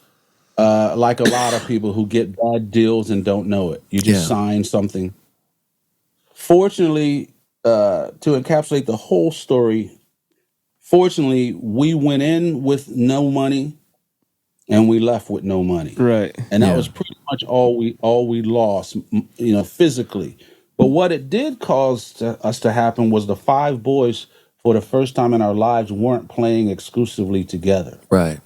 like a lot of people who get bad deals and don't know it. You just sign something. Fortunately, to encapsulate the whole story, fortunately, we went in with no money and we left with no money. Right. And that was pretty much all we lost, physically. But what it did cause us to happen was the 5 boys, for the first time in our lives, weren't playing exclusively together. Right.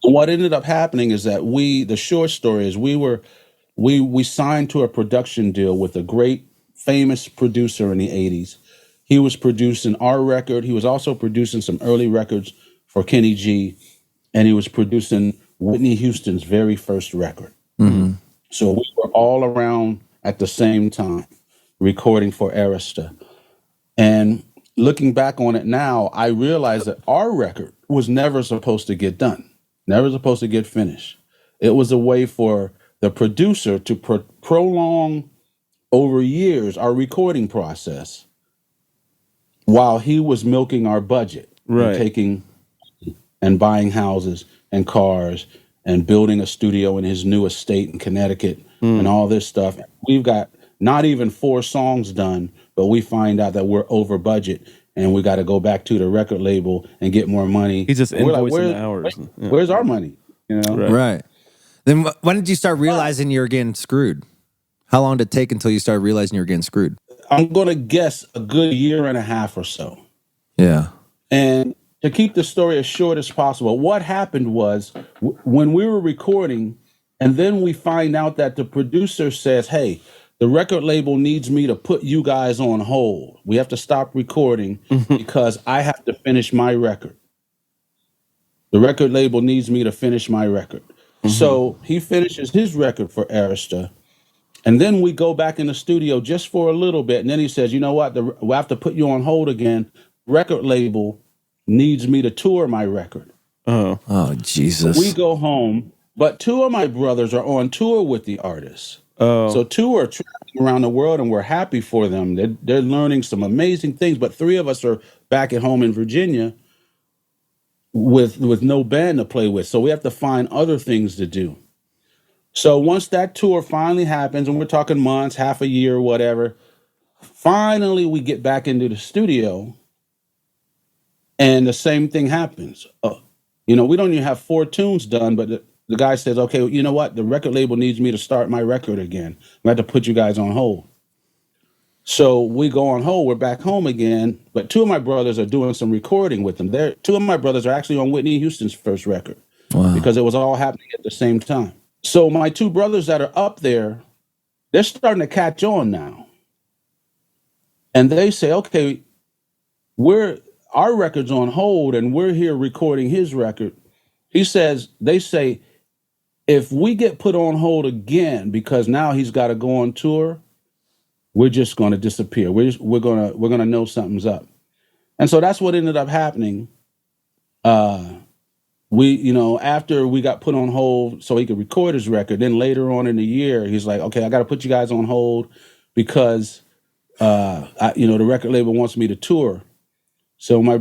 What ended up happening is that the short story is we signed to a production deal with a great famous producer in the 80s. He was producing our record. He was also producing some early records for Kenny G, and he was producing Whitney Houston's very first record. Mm-hmm. So we were all around at the same time recording for Arista. And looking back on it now, I realize that our record was never supposed to get done, never supposed to get finished. It was a way for the producer to prolong over years our recording process while he was milking our budget, Right. and taking and buying houses and cars and building a studio in his new estate in Connecticut and all this stuff. We've got not even 4 songs done, but we find out that we're over budget and we got to go back to the record label and get more money. He's just We're like, invoicing the hours. Yeah. Where's our money? Right. Right. Then when did you start realizing you were getting screwed? How long did it take until you started realizing you were getting screwed? I'm going to guess a good year and a half or so. Yeah. And to keep the story as short as possible, what happened was when we were recording, and then we find out that the producer says, hey, the record label needs me to put you guys on hold. We have to stop recording because I have to finish my record. The record label needs me to finish my record. So he finishes his record for Arista. And then we go back in the studio just for a little bit. And then he says, you know what? We have to put you on hold again. Record label needs me to tour my record. Oh, Jesus. We go home, but 2 of my brothers are on tour with the artists. So 2 are traveling around the world, and we're happy for them. They're learning some amazing things, but 3 of us are back at home in Virginia with no band to play with. So we have to find other things to do. So once that tour finally happens, and we're talking months, half a year, whatever, finally we get back into the studio, and the same thing happens. We don't even have 4 tunes done, but the guy says, okay, you know what? The record label needs me to start my record again. I have to put you guys on hold. So we go on hold. We're back home again. But two of my brothers are doing some recording with them. Two of my brothers are actually on Whitney Houston's first record because it was all happening at the same time. So my two brothers that are up there, they're starting to catch on now. And they say, okay, our record's on hold and we're here recording his record. They say, if we get put on hold again because now he's got to go on tour, we're just going to disappear. We're going to know something's up. And so that's what ended up happening. After we got put on hold so he could record his record, then later on in the year, he's like, okay, I got to put you guys on hold because, the record label wants me to tour. So my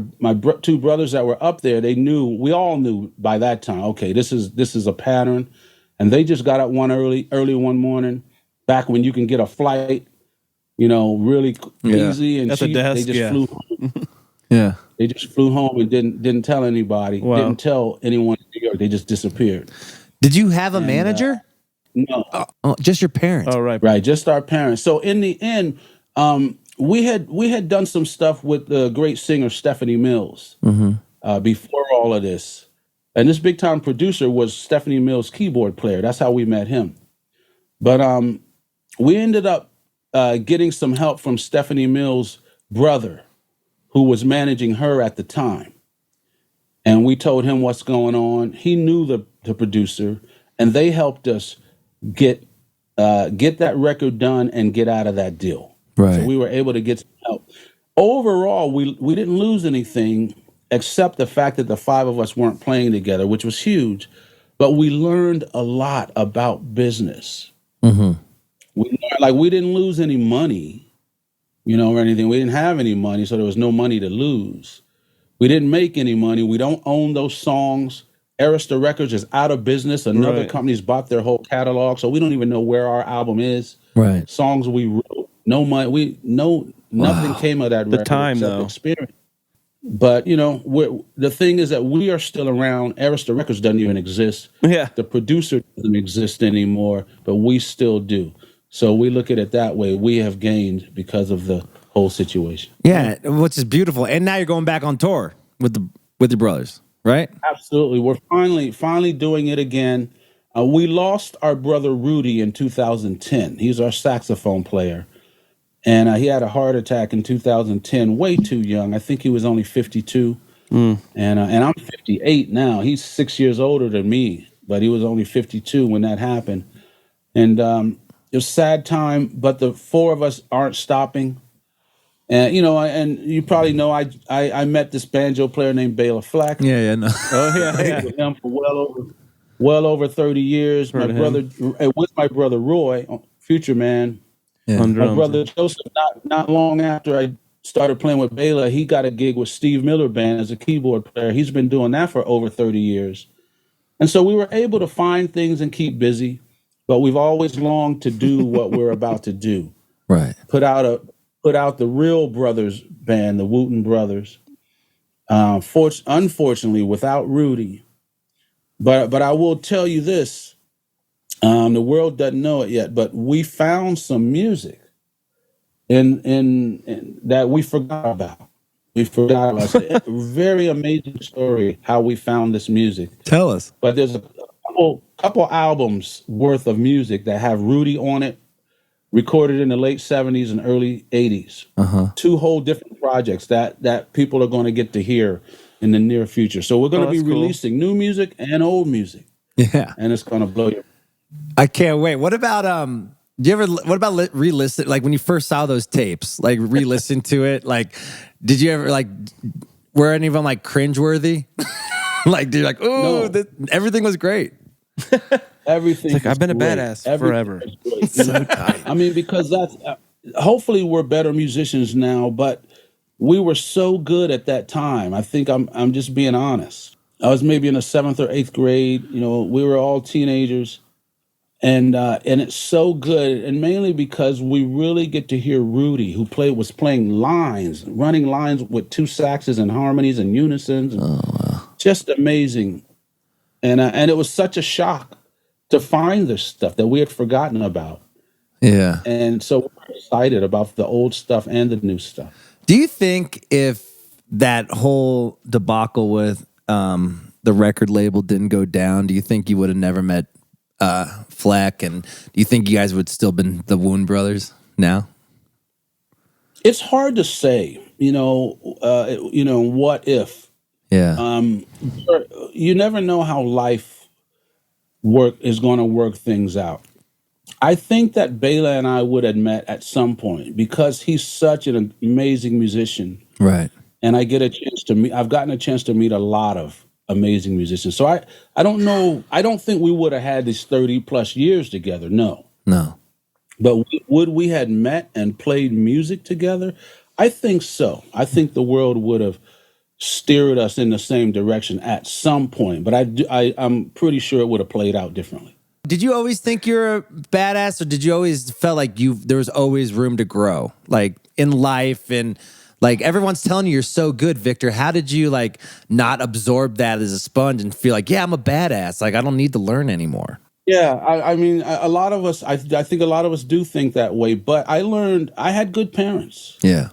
two brothers that were up there, we all knew by that time, okay, this is a pattern. And they just got up early one morning, back when you can get a flight, really easy and at the cheap. desk, They just flew home. Yeah. They just flew home and didn't tell anybody. Wow. Didn't tell anyone in New York. They just disappeared. Did you have a manager? No. Just your parents. Oh, right. Right, just our parents. So in the end, we had done some stuff with the great singer Stephanie Mills before all of this. And this big time producer was Stephanie Mills' keyboard player. That's how we met him. But we ended up getting some help from Stephanie Mills' brother, who was managing her at the time. And we told him what's going on. He knew the producer, and they helped us get that record done and get out of that deal. Right. So we were able to get some help. Overall, we didn't lose anything except the fact that the five of us weren't playing together, which was huge. But we learned a lot about business. Mm-hmm. We didn't lose any money, or anything. We didn't have any money, so there was no money to lose. We didn't make any money. We don't own those songs. Arista Records is out of business. Another company's bought their whole catalog, so we don't even know where our album is. Right. Songs we wrote, no money. Nothing came of that record. The time, except though. Experience. But the thing is that we are still around. Arista Records doesn't even exist. Yeah. The producer doesn't exist anymore, but we still do. So we look at it that way. We have gained because of the whole situation. Yeah, which is beautiful. And now you're going back on tour with your brothers, right? Absolutely. We're finally doing it again. We lost our brother Rudy in 2010. He's our saxophone player. And he had a heart attack in 2010, way too young. I think he was only 52. And I'm 58 now. He's 6 years older than me, but he was only 52 when that happened. And it was a sad time, but the four of us aren't stopping. And and you probably know I met this banjo player named Bela Fleck. Yeah, no. Oh, yeah. Played with him for well over 30 years. Heard of him. With my brother Roy, Future Man. Yeah. On My drums. brother Joseph, not long after I started playing with Bela, he got a gig with Steve Miller Band as a keyboard player. He's been doing that for over 30 years. And so we were able to find things and keep busy, but we've always longed to do what we're about to do. Right. Put out the real brothers band, the Wooten brothers. Unfortunately, without Rudy. But I will tell you this. The world doesn't know it yet, but we found some music in that we forgot about. It's a very amazing story how we found this music. Tell us. But there's a couple albums worth of music that have Rudy on it, recorded in the late 70s and early 80s. Two whole different projects that people are going to get to hear in the near future. So we're going to be that's cool. releasing new music and old music. Yeah. And it's going to blow your... I can't wait. What about re-listen, like when you first saw those tapes, like re-listen to it, like did you ever were any of them like cringeworthy? Like you're like, oh, No. everything was great. Everything. It's like, I've been a great. badass Everything forever. is great. I mean, because that's hopefully we're better musicians now, but we were so good at that time. I think I'm just being honest. I was maybe in the 7th or 8th grade. We were all teenagers, and it's so good, and mainly because we really get to hear Rudy, who was playing running lines with two saxes and harmonies and unisons, and just amazing. And it was such a shock to find this stuff that we had forgotten about. Yeah. And so excited about the old stuff and the new stuff. Do you think if that whole debacle with the record label didn't go down, do you think you would have never met Fleck? And do you think you guys would still been the Wooten brothers now? It's hard to say, what if? Yeah. You never know how life is going to work things out. I think that Bela and I would have met at some point because he's such an amazing musician. Right. And I've gotten a chance to meet a lot of amazing musicians. So I don't know. I don't think we would have had these 30 plus years together. No. But would we had met and played music together? I think so. I think the world would have steered us in the same direction at some point. But I'm pretty sure it would have played out differently. Did you always think you're a badass, or did you always felt like there was always room to grow, like in life, and like everyone's telling you're so good, Victor? How did you like not absorb that as a sponge and feel like, yeah, I'm a badass, like I don't need to learn anymore? Yeah, I mean, a lot of us, I think a lot of us do think that way. But I learned I had good parents. Yeah,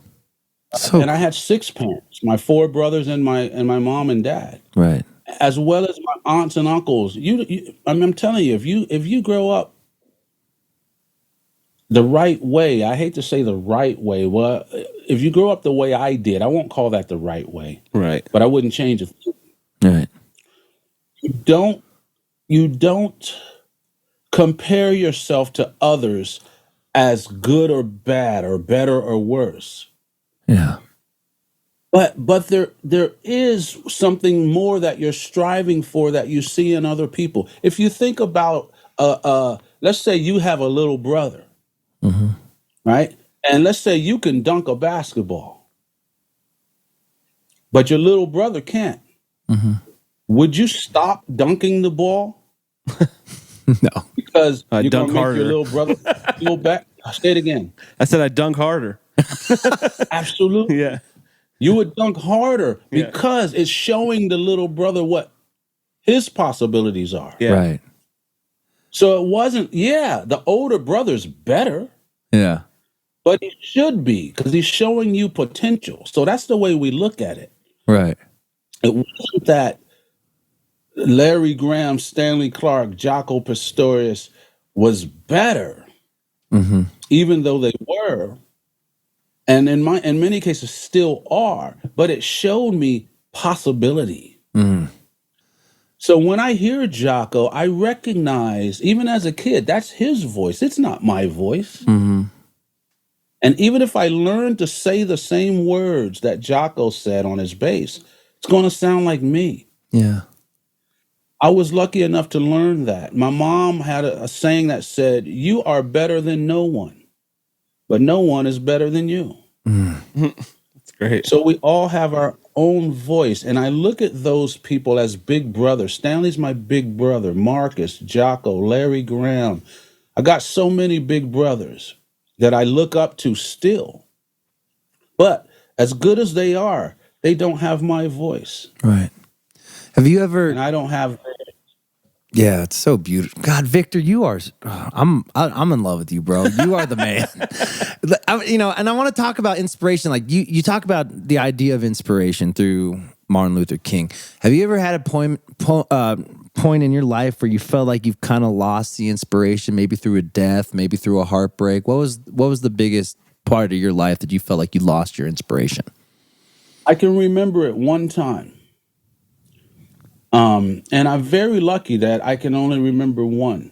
and I had 6 parents: my 4 brothers and my mom and dad. Right. As well as my aunts and uncles. I'm telling you, if you grow up the right way, I hate to say the right way. Well, if you grow up the way I did, I won't call that the right way. Right. But I wouldn't change it. Right. You don't compare yourself to others as good or bad or better or worse. Yeah. But there is something more that you're striving for that you see in other people. If you think about, let's say you have a little brother, right? And let's say you can dunk a basketball, but your little brother can't. Would you stop dunking the ball? No. Because you're dunk going to make harder. your little brother go back? Say it again. I said I'd dunk harder. Absolutely. Yeah. You would dunk harder because it's showing the little brother what his possibilities are. Yeah. Right. So it wasn't, the older brother's better, Yeah. but he should be because he's showing you potential. So that's the way we look at it. Right. It wasn't that Larry Graham, Stanley Clark, Jaco Pastorius was better, even though they were. And in many cases still are, but it showed me possibility. So when I hear Jaco, I recognize, even as a kid, that's his voice. It's not my voice. And even if I learn to say the same words that Jaco said on his bass, it's going to sound like me. Yeah. I was lucky enough to learn that. My mom had a saying that said, "You are better than no one, but no one is better than you." That's great. So we all have our own voice. And I look at those people as big brothers. Stanley's my big brother. Marcus, Jaco, Larry Graham. I got so many big brothers that I look up to still. But as good as they are, they don't have my voice. Right. Have you ever? And I don't have. Yeah, it's so beautiful. God, Victor, you are. I'm in love with you, bro. You are the man. And I want to talk about inspiration. Like you talk about the idea of inspiration through Martin Luther King. Have you ever had a point in your life where you felt like you've kind of lost the inspiration, maybe through a death, maybe through a heartbreak? What was the biggest part of your life that you felt like you lost your inspiration? I can remember it one time. And I'm very lucky that I can only remember one.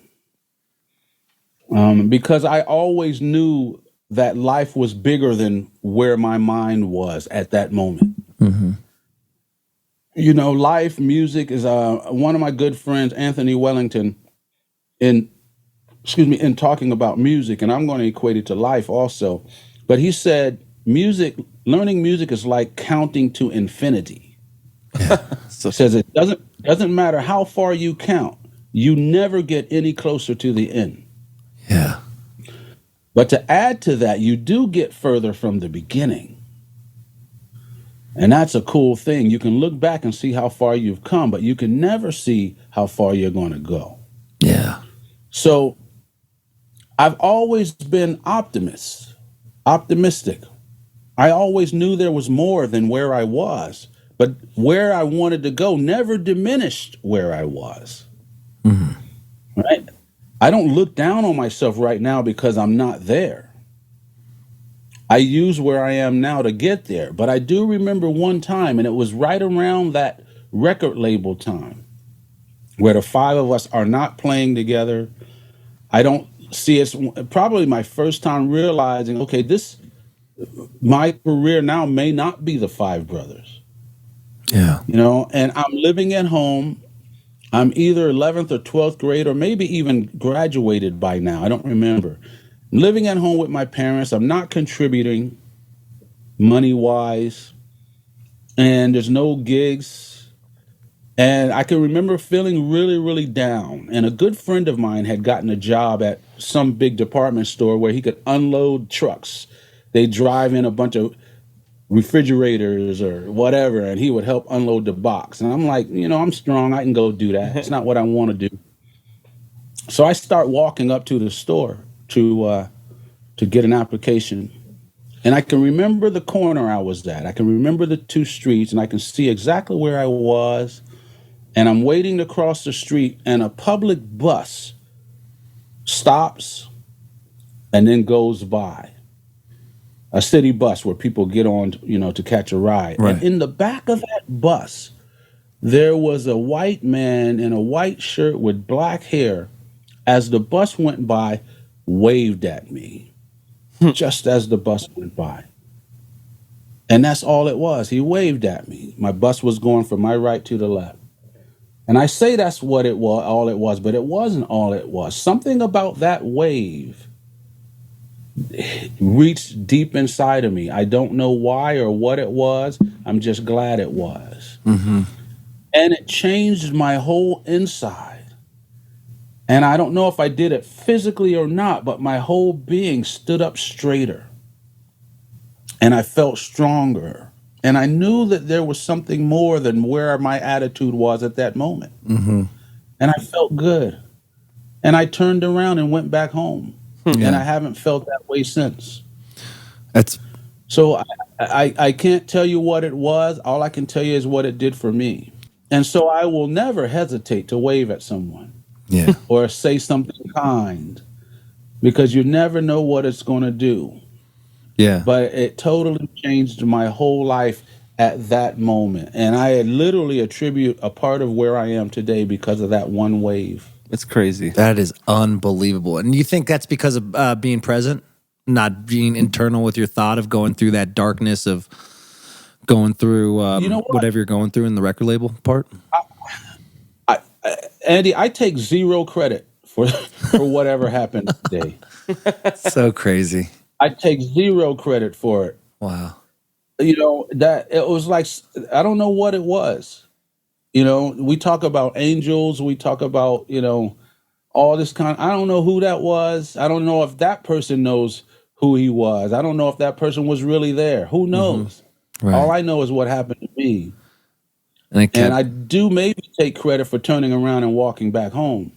Because I always knew that life was bigger than where my mind was at that moment. Life, music is one of my good friends, Anthony Wellington, in talking about music, and I'm going to equate it to life also. But he said, learning music is like counting to infinity. So says it doesn't matter how far you count, you never get any closer to the end. Yeah. But to add to that, you do get further from the beginning. And that's a cool thing. You can look back and see how far you've come, but you can never see how far you're going to go. Yeah. So I've always been optimistic. I always knew there was more than where I was, but where I wanted to go never diminished where I was. Right? I don't look down on myself right now because I'm not there. I use where I am now to get there. But I do remember one time, and it was right around that record label time, where the five of us are not playing together. I don't see it's probably my first time realizing, okay, my career now may not be the Five Brothers. Yeah. You know, and I'm living at home. I'm either 11th or 12th grade, or maybe even graduated by now. I don't remember. I'm living at home with my parents. I'm not contributing money-wise, and there's no gigs. And I can remember feeling really, really down. And a good friend of mine had gotten a job at some big department store where he could unload trucks. They drive in a bunch of refrigerators or whatever, and he would help unload the box. And I'm like, you know, I'm strong. I can go do that. It's not what I want to do. So I start walking up to the store to get an application. And I can remember the corner I was at. I can remember the two streets, and I can see exactly where I was. And I'm waiting to cross the street, and a public bus stops and then goes by. A city bus where people get on, you know, to catch a ride. Right. And in the back of that bus, there was a white man in a white shirt with black hair. As the bus went by, waved at me, just as the bus went by. And that's all it was. He waved at me. My bus was going from my right to the left. And I say that's what it was, all it was, but it wasn't all it was. Something about that wave reached deep inside of me. I don't know why or what it was. I'm just glad it was. Mm-hmm. And it changed my whole inside. And I don't know if I did it physically or not, but my whole being stood up straighter. And I felt stronger. And I knew that there was something more than where my attitude was at that moment. Mm-hmm. And I felt good. And I turned around and went back home. Yeah. And I haven't felt that way since. That's So I can't tell you what it was. All I can tell you is what it did for me. And so I will never hesitate to wave at someone yeah. or say something kind, because you never know what it's going to do. Yeah. But it totally changed my whole life at that moment. And I literally attribute a part of where I am today because of that one wave. It's crazy. That is unbelievable. And you think that's because of being present, not being internal with your thought of going through that darkness of going through You know what? whatever you're going through in the record label part? Andee, I take zero credit for whatever happened today. So crazy. I take zero credit for it. Wow. You know, that it was like, I don't know what it was. You know, we talk about angels, we talk about, you know, all this kind. I don't know who that was. I don't know if that person knows who he was. I don't know if that person was really there. Who knows? Right. All I know is what happened to me. And I do maybe take credit for turning around and walking back home.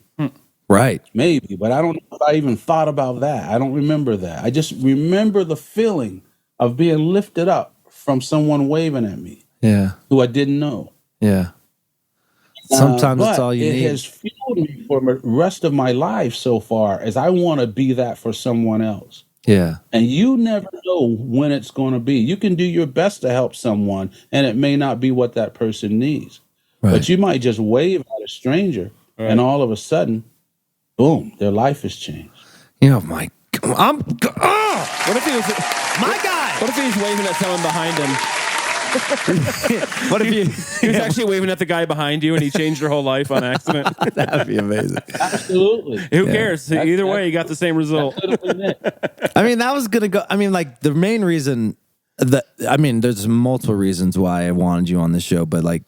right. Maybe, but I don't know if I even thought about that. I don't remember that. I just remember the feeling of being lifted up from someone waving at me Yeah. who I didn't know. Yeah. Sometimes But it's all you it need. has fueled me for the rest of my life so far, as I want to be that for someone else. Yeah. And you never know when it's going to be. You can do your best to help someone, and it may not be what that person needs. Right. But you might just wave at a stranger, and all of a sudden, boom, their life has changed. You know, my I'm What if he was my guy. What if he was waving at someone behind him? What if you He was actually waving at the guy behind you, and he changed your whole life on accident. That'd be amazing. Absolutely. Who cares? Either way, you got the same result. Could have been it. I mean, that was gonna go. I mean, like the main reason that there's multiple reasons why I wanted you on the show, but like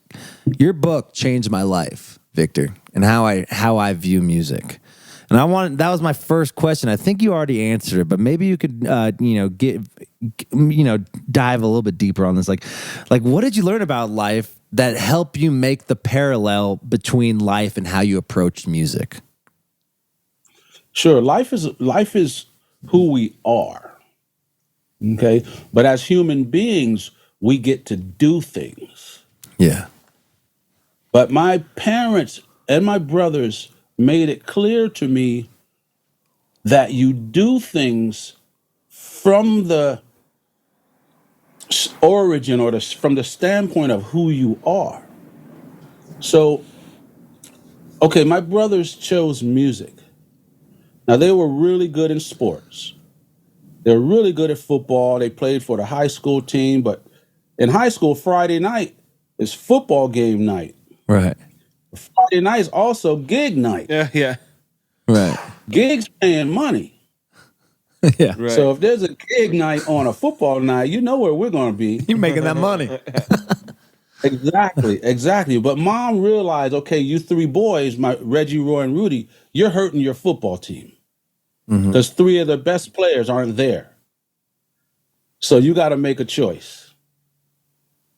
your book changed my life, Victor, and how I view music. And that was my first question. I think you already answered it, but maybe you could, dive a little bit deeper on this. Like, what did you learn about life that helped you make the parallel between life and how you approached music? Sure, life is who we are. Okay, but as human beings, we get to do things. Yeah. But my parents and my brothers made it clear to me that you do things from the origin or from the standpoint of who you are. So, okay, my brothers chose music. Now, they were really good in sports. They were really good at football. They played for the high school team, but in high school, Friday night is football game night. Right. Friday night is also gig night. Yeah. Right. Gigs paying money. Yeah. Right. So if there's a gig night on a football night, you know where we're going to be. You're making that money. Exactly. But mom realized, okay, you three boys, my Reggie, Roy, and Rudy, you're hurting your football team because three of the best players aren't there. So you got to make a choice.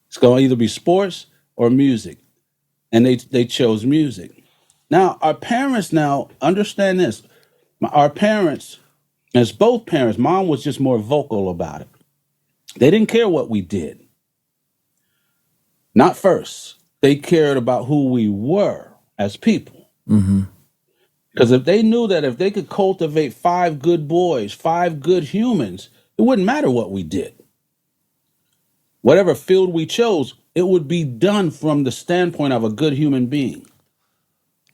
It's going to either be sports or music. And they chose music. Now, our parents now, understand this. Our parents, as both parents, mom was just more vocal about it. They didn't care what we did. Not first. They cared about who we were as people. Because if they knew that if they could cultivate 5 good boys, 5 good humans, it wouldn't matter what we did. Whatever field we chose, it would be done from the standpoint of a good human being.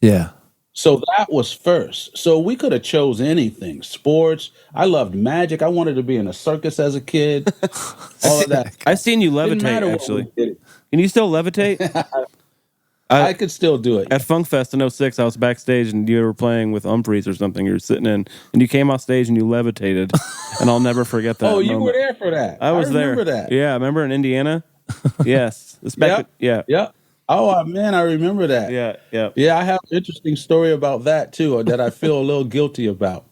Yeah. So that was first. So we could have chose anything. Sports. I loved magic. I wanted to be in a circus as a kid. All of that. I've seen you Didn't levitate, matter what actually. we did. Can you still levitate? I could still do it. At Funk Fest in '06, I was backstage and you were playing with Humphreys or something. You were sitting in and you came off stage and you levitated. And I'll never forget that. Oh, you moment. were there for that. I was there. remember that. Yeah, remember in Indiana? Yes. Yeah. Yep. Oh, man, I remember that. Yeah. Yeah, I have an interesting story about that, too, that I feel a little guilty about.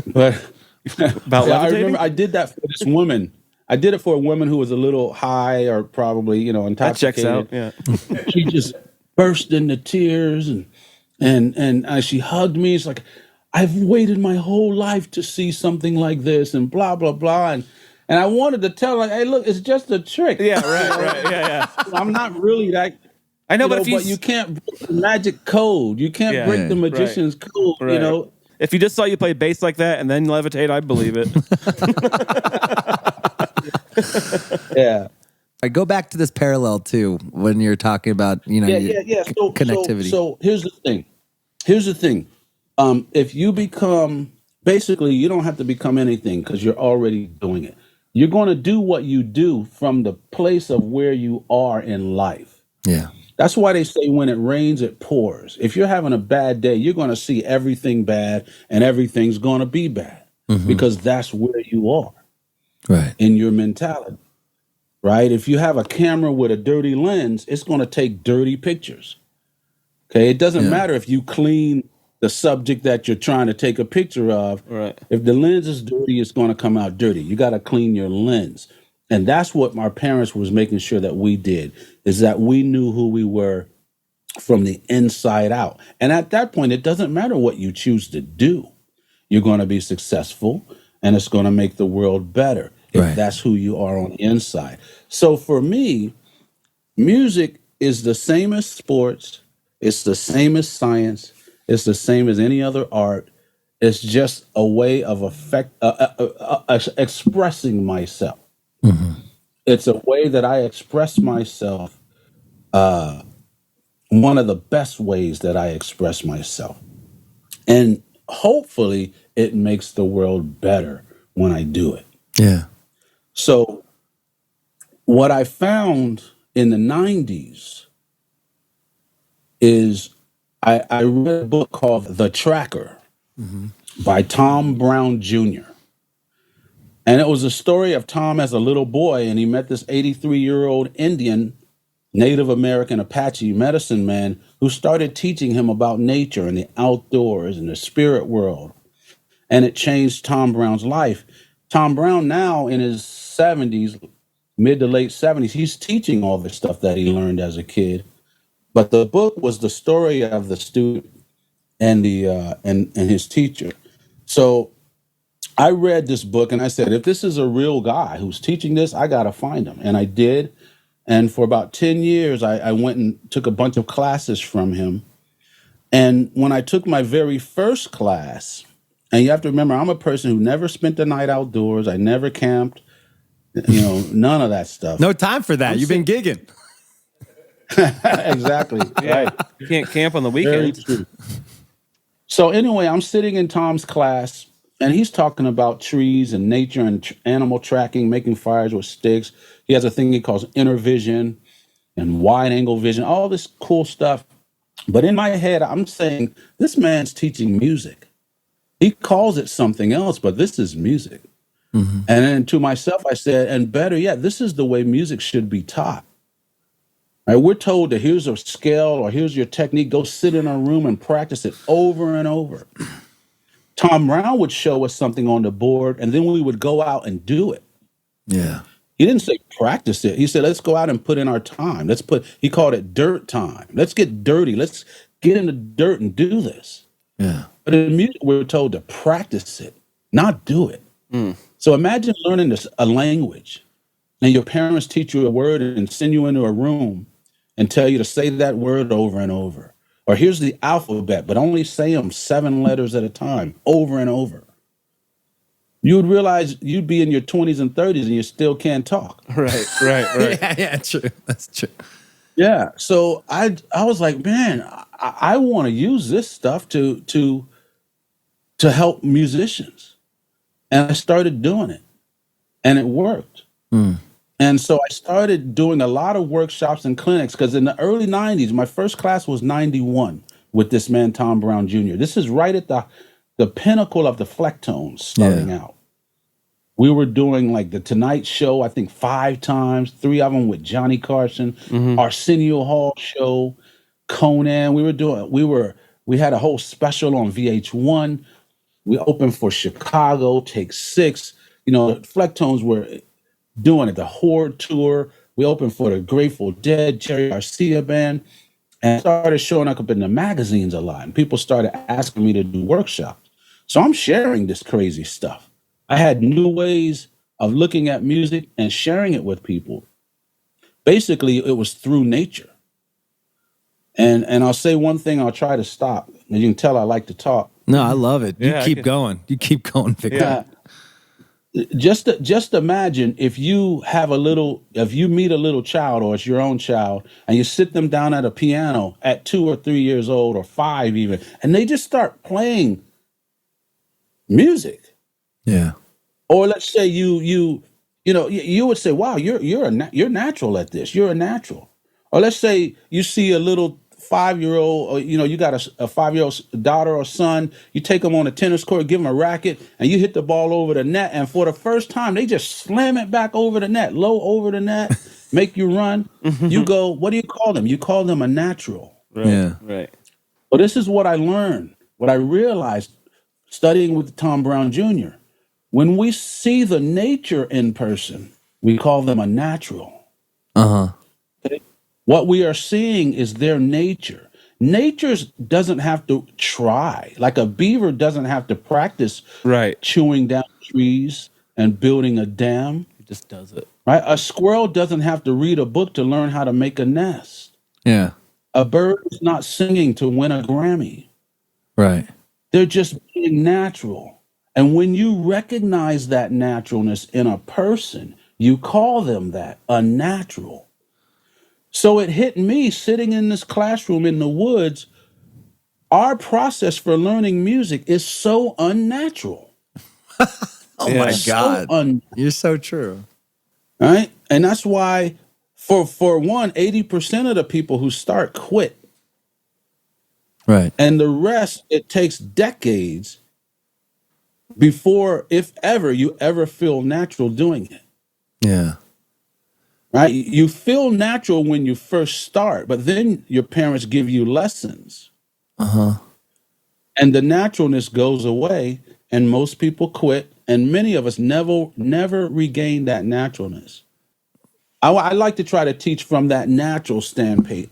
But About I levitating? remember I did that for this woman. I did it for a woman who was a little high or probably, That intoxicated. checks out. Yeah. She just burst into tears and she hugged me. It's like, I've waited my whole life to see something like this and blah, blah, blah. And I wanted to tell her, hey, look, it's just a trick. Yeah, right. Yeah. I'm not really that. I know, but if you can't break the magic code. You can't break the magician's code, Right. If you just saw you play bass like that and then levitate, I'd believe it. Yeah. I go back to this parallel too when you're talking about Yeah. So, connectivity. So here's the thing. If you become basically, you don't have to become anything because you're already doing it. You're going to do what you do from the place of where you are in life. Yeah. That's why they say when it rains, it pours. If you're having a bad day, you're going to see everything bad and everything's going to be bad because that's where you are Right. in your mentality, right? If you have a camera with a dirty lens, it's going to take dirty pictures. Okay. It doesn't matter if you clean the subject that you're trying to take a picture of. Right. If the lens is dirty, it's going to come out dirty. You got to clean your lens. And that's what my parents was making sure that we did, is that we knew who we were from the inside out. And at that point, it doesn't matter what you choose to do. You're going to be successful and it's going to make the world better if that's who you are on the inside. So for me, music is the same as sports. It's the same as science. It's the same as any other art. It's just a way of expressing myself. It's a way that I express myself. One of the best ways that I express myself. And hopefully it makes the world better when I do it. Yeah. So what I found in the 90s is I read a book called The Tracker by Tom Brown Jr. And it was a story of Tom as a little boy, and he met this 83-year-old Indian, Native American Apache medicine man who started teaching him about nature and the outdoors and the spirit world. And it changed Tom Brown's life. Tom Brown now in his 70s, mid to late 70s, he's teaching all the stuff that he learned as a kid. But the book was the story of the student. and and his teacher. So I read this book and I said, if this is a real guy who's teaching this, I got to find him. And I did. And for about 10 years, I went and took a bunch of classes from him. And when I took my very first class, and you have to remember, I'm a person who never spent the night outdoors. I never camped, none of that stuff. No time for that. You've been gigging. Exactly. Yeah. Right. You can't camp on the Very weekends. true. So anyway, I'm sitting in Tom's class, and he's talking about trees and nature and animal tracking, making fires with sticks. He has a thing he calls inner vision and wide angle vision, all this cool stuff. But in my head, I'm saying, this man's teaching music. He calls it something else, but this is music. Mm-hmm. And then to myself, I said, and better yet, this is the way music should be taught. Right? We're told that here's a scale or here's your technique. Go sit in a room and practice it over and over. Tom Brown would show us something on the board, and then we would go out and do it. Yeah. He didn't say practice it. He said, let's go out and put in our time. He called it dirt time. Let's get dirty. Let's get in the dirt and do this. Yeah. But in music, we're told to practice it, not do it. So imagine learning a language, and your parents teach you a word and send you into a room and tell you to say that word over and over. Or here's the alphabet, but only say them 7 letters at a time, over and over. You would realize you'd be in your 20s and 30s and you still can't talk. Right. Yeah, true. That's true. Yeah. So I was like, man, I want to use this stuff to help musicians. And I started doing it. And it worked. And so I started doing a lot of workshops and clinics, because in the early 90s, my first class was 91 with this man, Tom Brown Jr. This is right at the pinnacle of the Flecktones starting out. We were doing like the Tonight Show, I think 5 times, 3 of them with Johnny Carson, Arsenio Hall show, Conan. We had a whole special on VH1. We opened for Chicago, Take 6. Flecktones were doing it, the Horde tour. We opened for the Grateful Dead, Jerry Garcia band, and started showing up in the magazines a lot. And people started asking me to do workshops. So I'm sharing this crazy stuff. I had new ways of looking at music and sharing it with people. Basically, it was through nature. And I'll say one thing, I'll try to stop. As you can tell, I like to talk. No, I love it. Yeah, You keep going. You keep going, Bekker. Yeah. Just imagine if you meet a little child, or it's your own child, and you sit them down at a piano at 2 or 3 years old, or 5 even, and they just start playing music. Yeah. Or let's say you would say, wow, you're natural at this. You're a natural. Or let's say you see a little 5-year-old, or you got a 5-year-old daughter or son. You take them on a tennis court, give them a racket, and you hit the ball over the net. And for the first time, they just slam it back over the net, low over the net, make you run. You go, what do you call them? You call them a natural. Right. Yeah. Right. Well, this is what I learned, what I realized studying with Tom Brown Jr. When we see the nature in person, we call them a natural. Uh-huh. What we are seeing is their nature. Nature doesn't have to try. Like a beaver doesn't have to practice Right. chewing down trees and building a dam. It just does it. Right? A squirrel doesn't have to read a book to learn how to make a nest. Yeah. A bird is not singing to win a Grammy. Right. They're just being natural. And when you recognize that naturalness in a person, you call them that, a natural. So it hit me sitting in this classroom in the woods. Our process for learning music is so unnatural. Oh Yeah. my God. So You're so true. right? And that's why, for 80% of the people who start quit. Right. And the rest, it takes decades before, if ever, you ever feel natural doing it. Yeah. Right? You feel natural when you first start, but then your parents give you lessons. Uh-huh. And the naturalness goes away, and most people quit, and many of us never regain that naturalness. I like to try to teach from that natural standpoint,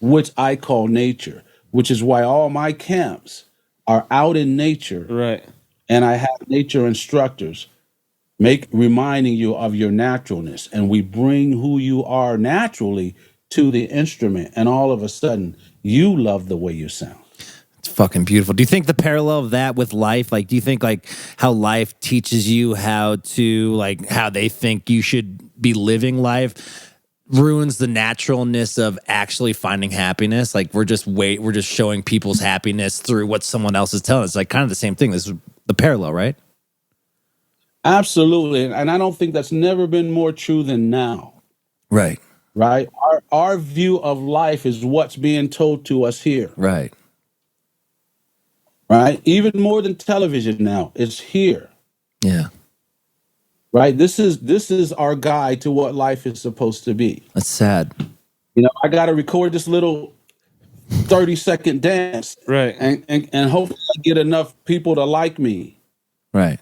which I call nature. which is why all my camps are out in nature. Right. And I have nature instructors reminding you of your naturalness. And we bring who you are naturally to the instrument. And all of a sudden, you love the way you sound. It's fucking beautiful. Do you think the parallel of that with life, like, do you think like how life teaches you how to, like, how they think you should be living life ruins the naturalness of actually finding happiness? Like, we're just showing people's happiness through what someone else is telling us. It's like kind of the same thing. This is the parallel, right? Absolutely. And I don't think that's never been more true than now. Right. Right? Our view of life is what's being told to us here. Right. Right? Even more than television now. It's here. Yeah. Right? This is our guide to what life is supposed to be. That's sad. You know, I got to record this little 30-second dance. Right. And hopefully I get enough people to like me. Right.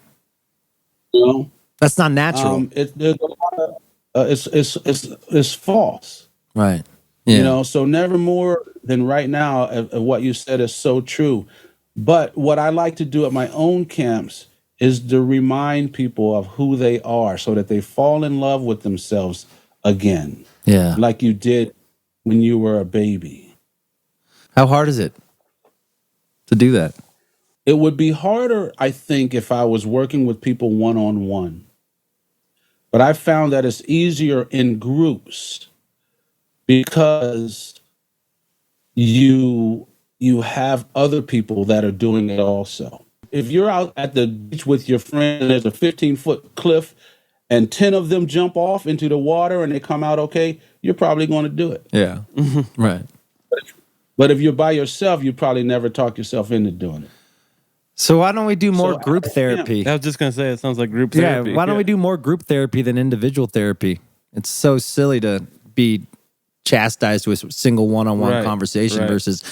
You know? That's not natural. There's a lot of, it's false. Right. Yeah. You know, so never more than right now, what you said is so true. But what I like to do at my own camps is to remind people of who they are so that they fall in love with themselves again. Yeah. Like you did when you were a baby. How hard is it to do that? It would be harder, I think, if I was working with people one-on-one. But I found that it's easier in groups because you have other people that are doing it also. If you're out at the beach with your friend and there's a 15-foot cliff and 10 of them jump off into the water and they come out okay, you're probably going to do it. Yeah. Right. But if you're by yourself, you probably never talk yourself into doing it. So why don't we do more group therapy? I was just going to say, it sounds like group therapy. Yeah, why don't we do more group therapy than individual therapy? It's so silly to be chastised with a single one-on-one conversation versus...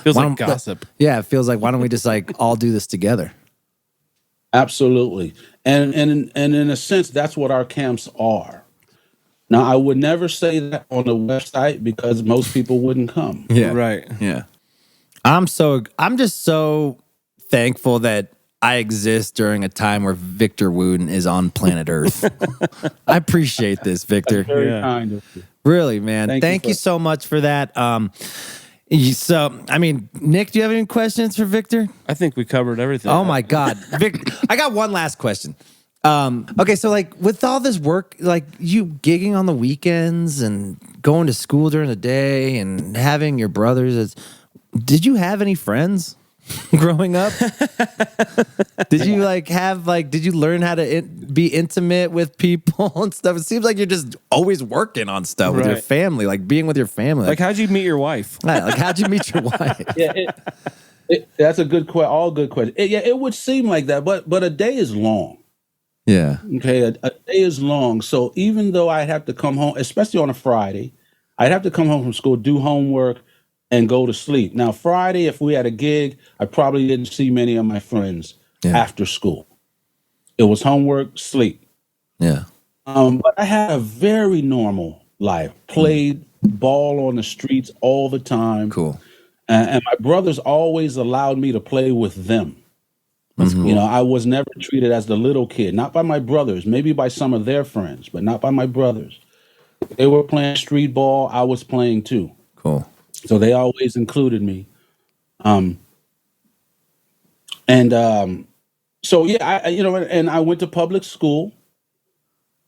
Feels like gossip. Yeah, it feels like, why don't we just like all do this together? Absolutely. And in a sense, that's what our camps are. Now, I would never say that on the website because most people wouldn't come. Yeah. Right. Yeah. I'm just so thankful that I exist during a time where Victor Wooten is on planet Earth. I appreciate this, Victor. Very kind of you. Really, man. Thank you so much for that. Nick, do you have any questions for Victor? I think we covered everything. Oh my God. Vic, I got one last question. Okay, so like with all this work, like you gigging on the weekends and going to school during the day and having your brothers, did you have any friends growing up? Did you did you learn how to be intimate with people and stuff? It seems like you're just always working on stuff with your family, like being with your family. Like how'd you meet your wife? Like how'd you meet your wife? Yeah, that's a good question. All good questions. It would seem like that, but a day is long. Yeah. Okay, a day is long. So even though I'd have to come home, especially on a Friday, I'd have to come home from school, do homework, and go to sleep. Now, Friday, if we had a gig, I probably didn't see many of my friends after school. It was homework, sleep. Yeah. But I had a very normal life. Played ball on the streets all the time. Cool. And my brothers always allowed me to play with them. That's cool. You know, I was never treated as the little kid, not by my brothers, maybe by some of their friends, but not by my brothers. They were playing street ball. I was playing too. Cool. So they always included me. So I went to public school.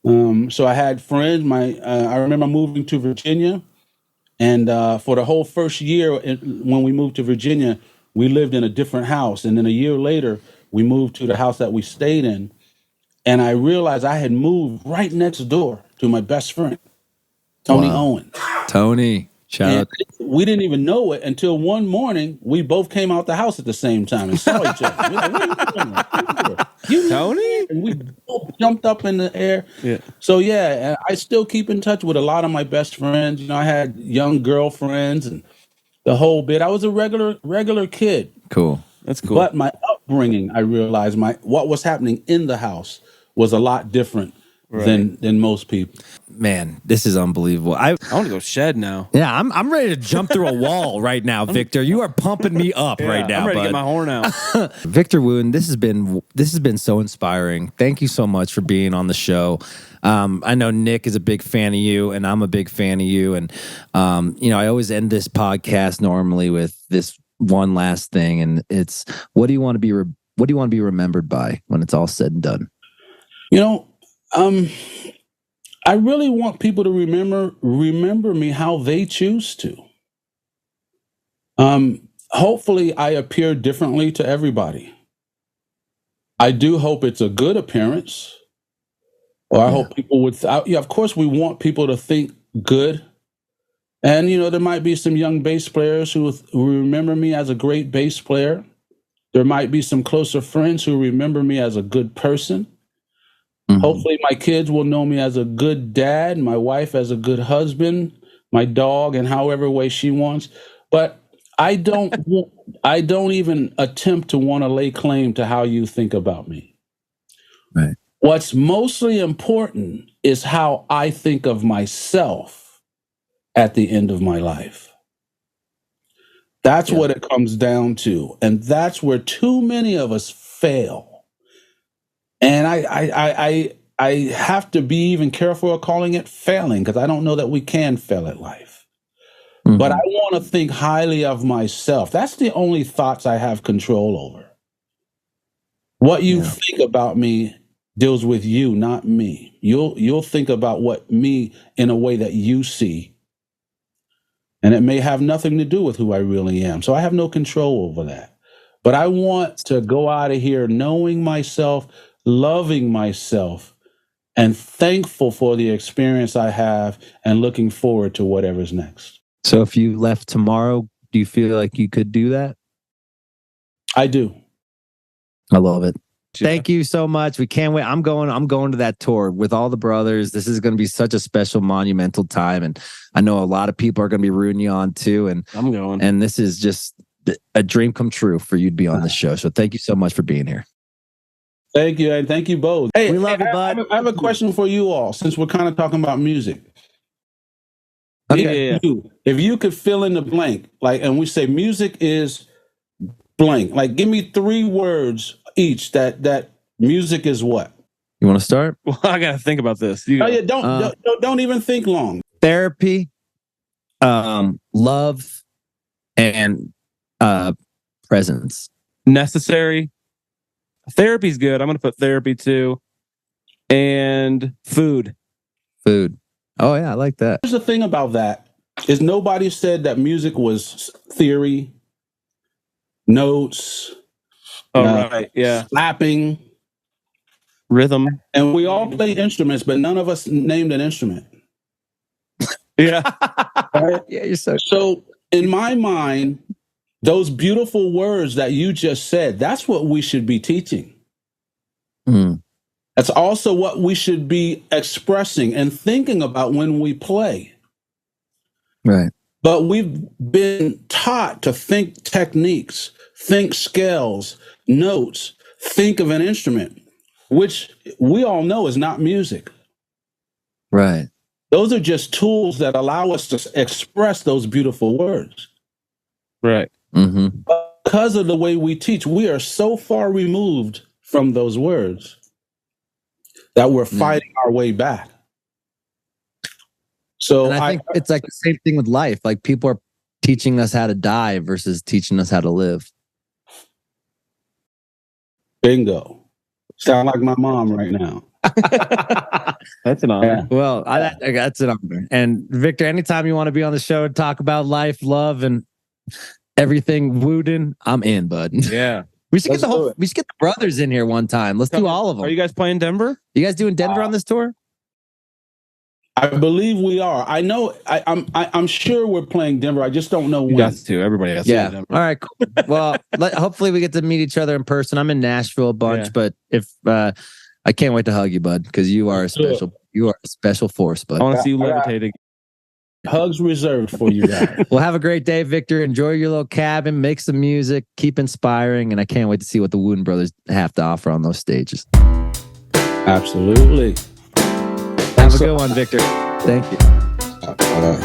So I had friends. I remember moving to Virginia, and for the whole first year when we moved to Virginia, we lived in a different house. And then a year later, we moved to the house that we stayed in. And I realized I had moved right next door to my best friend, Tony Owen. Tony, shout out. We didn't even know it until one morning we both came out the house at the same time and saw each other. We're like, what are you doing? You Tony? And we both jumped up in the air. Yeah. So and I still keep in touch with a lot of my best friends. You know, I had young girlfriends and the whole bit. I was a regular kid. Cool. That's cool. But my upbringing, I realized what was happening in the house was a lot different than most people. Man, this is unbelievable. I want to go shed now. Yeah, I'm ready to jump through a wall right now, Victor. You are pumping me up right now. I'm ready bud. to get my horn out. Victor Wooten, this has been so inspiring. Thank you so much for being on the show. I know Nick is a big fan of you, and I'm a big fan of you. And I always end this podcast normally with this one last thing, and it's what do you want to be remembered by when it's all said and done? I really want people to remember me how they choose to. Hopefully I appear differently to everybody. I do hope it's a good appearance. Or I hope people would, of course we want people to think good. And, there might be some young bass players who remember me as a great bass player. There might be some closer friends who remember me as a good person. Mm-hmm. Hopefully my kids will know me as a good dad, my wife as a good husband, my dog in however way she wants. But I don't even attempt to want to lay claim to how you think about me. Right. What's mostly important is how I think of myself at the end of my life. That's what it comes down to. And that's where too many of us fail. And I have to be even careful of calling it failing, because I don't know that we can fail at life. Mm-hmm. But I want to think highly of myself. That's the only thoughts I have control over. What you think about me deals with you, not me. You'll think about me in a way that you see. And it may have nothing to do with who I really am. So I have no control over that. But I want to go out of here knowing myself, loving myself, and thankful for the experience I have and looking forward to whatever's next. So if you left tomorrow, do you feel like you could do that? I do. I love it. Thank you so much. We can't wait. I'm going to that tour with all the brothers. This is going to be such a special, monumental time. And I know a lot of people are going to be rooting you on too. And I'm going. And this is just a dream come true for you to be on the show. So thank you so much for being here. Thank you, and thank you both. Hey, we love you, bud. I have a question for you all, since we're kind of talking about music. Okay. If you could fill in the blank, and we say music is blank, give me 3 words each that music is what? You want to start? Well, I got to think about this. Don't even think long. Therapy, love, and presence. Necessary. Therapy's good. I'm going to put therapy too. And food. Oh, yeah, I like that. Here's the thing about that is nobody said that music was theory, notes, right, slapping, rhythm. And we all play instruments, but none of us named an instrument. Yeah. Right? Yeah, you're so in my mind, those beautiful words that you just said, that's what we should be teaching. Mm. That's also what we should be expressing and thinking about when we play. Right. But we've been taught to think techniques, think scales, notes, think of an instrument, which we all know is not music. Right. Those are just tools that allow us to express those beautiful words. Right. Mm-hmm. Because of the way we teach, we are so far removed from those words that we're fighting our way back. So and I think it's like the same thing with life. Like people are teaching us how to die versus teaching us how to live. Bingo. Sound like my mom right now. That's an honor. Yeah. Well, that's an honor. And Victor, anytime you want to be on the show and talk about life, love, and everything Wooten, I'm in, bud. Yeah. We should get the brothers in here one time. Let's do all of them. Are you guys playing Denver? You guys doing Denver on this tour? I believe we are. I know. I'm sure we're playing Denver. I just don't know when. You got to. Everybody has to. Yeah. Denver. All right. Cool. Well, hopefully we get to meet each other in person. I'm in Nashville a bunch, but if I can't wait to hug you, bud, because you are a special force, bud. I want to see you levitating. Hugs reserved for you guys. Well, have a great day, Victor. Enjoy your little cabin. Make some music. Keep inspiring. And I can't wait to see what the Wooten brothers have to offer on those stages. Absolutely. Have a good one, Victor. Thank you.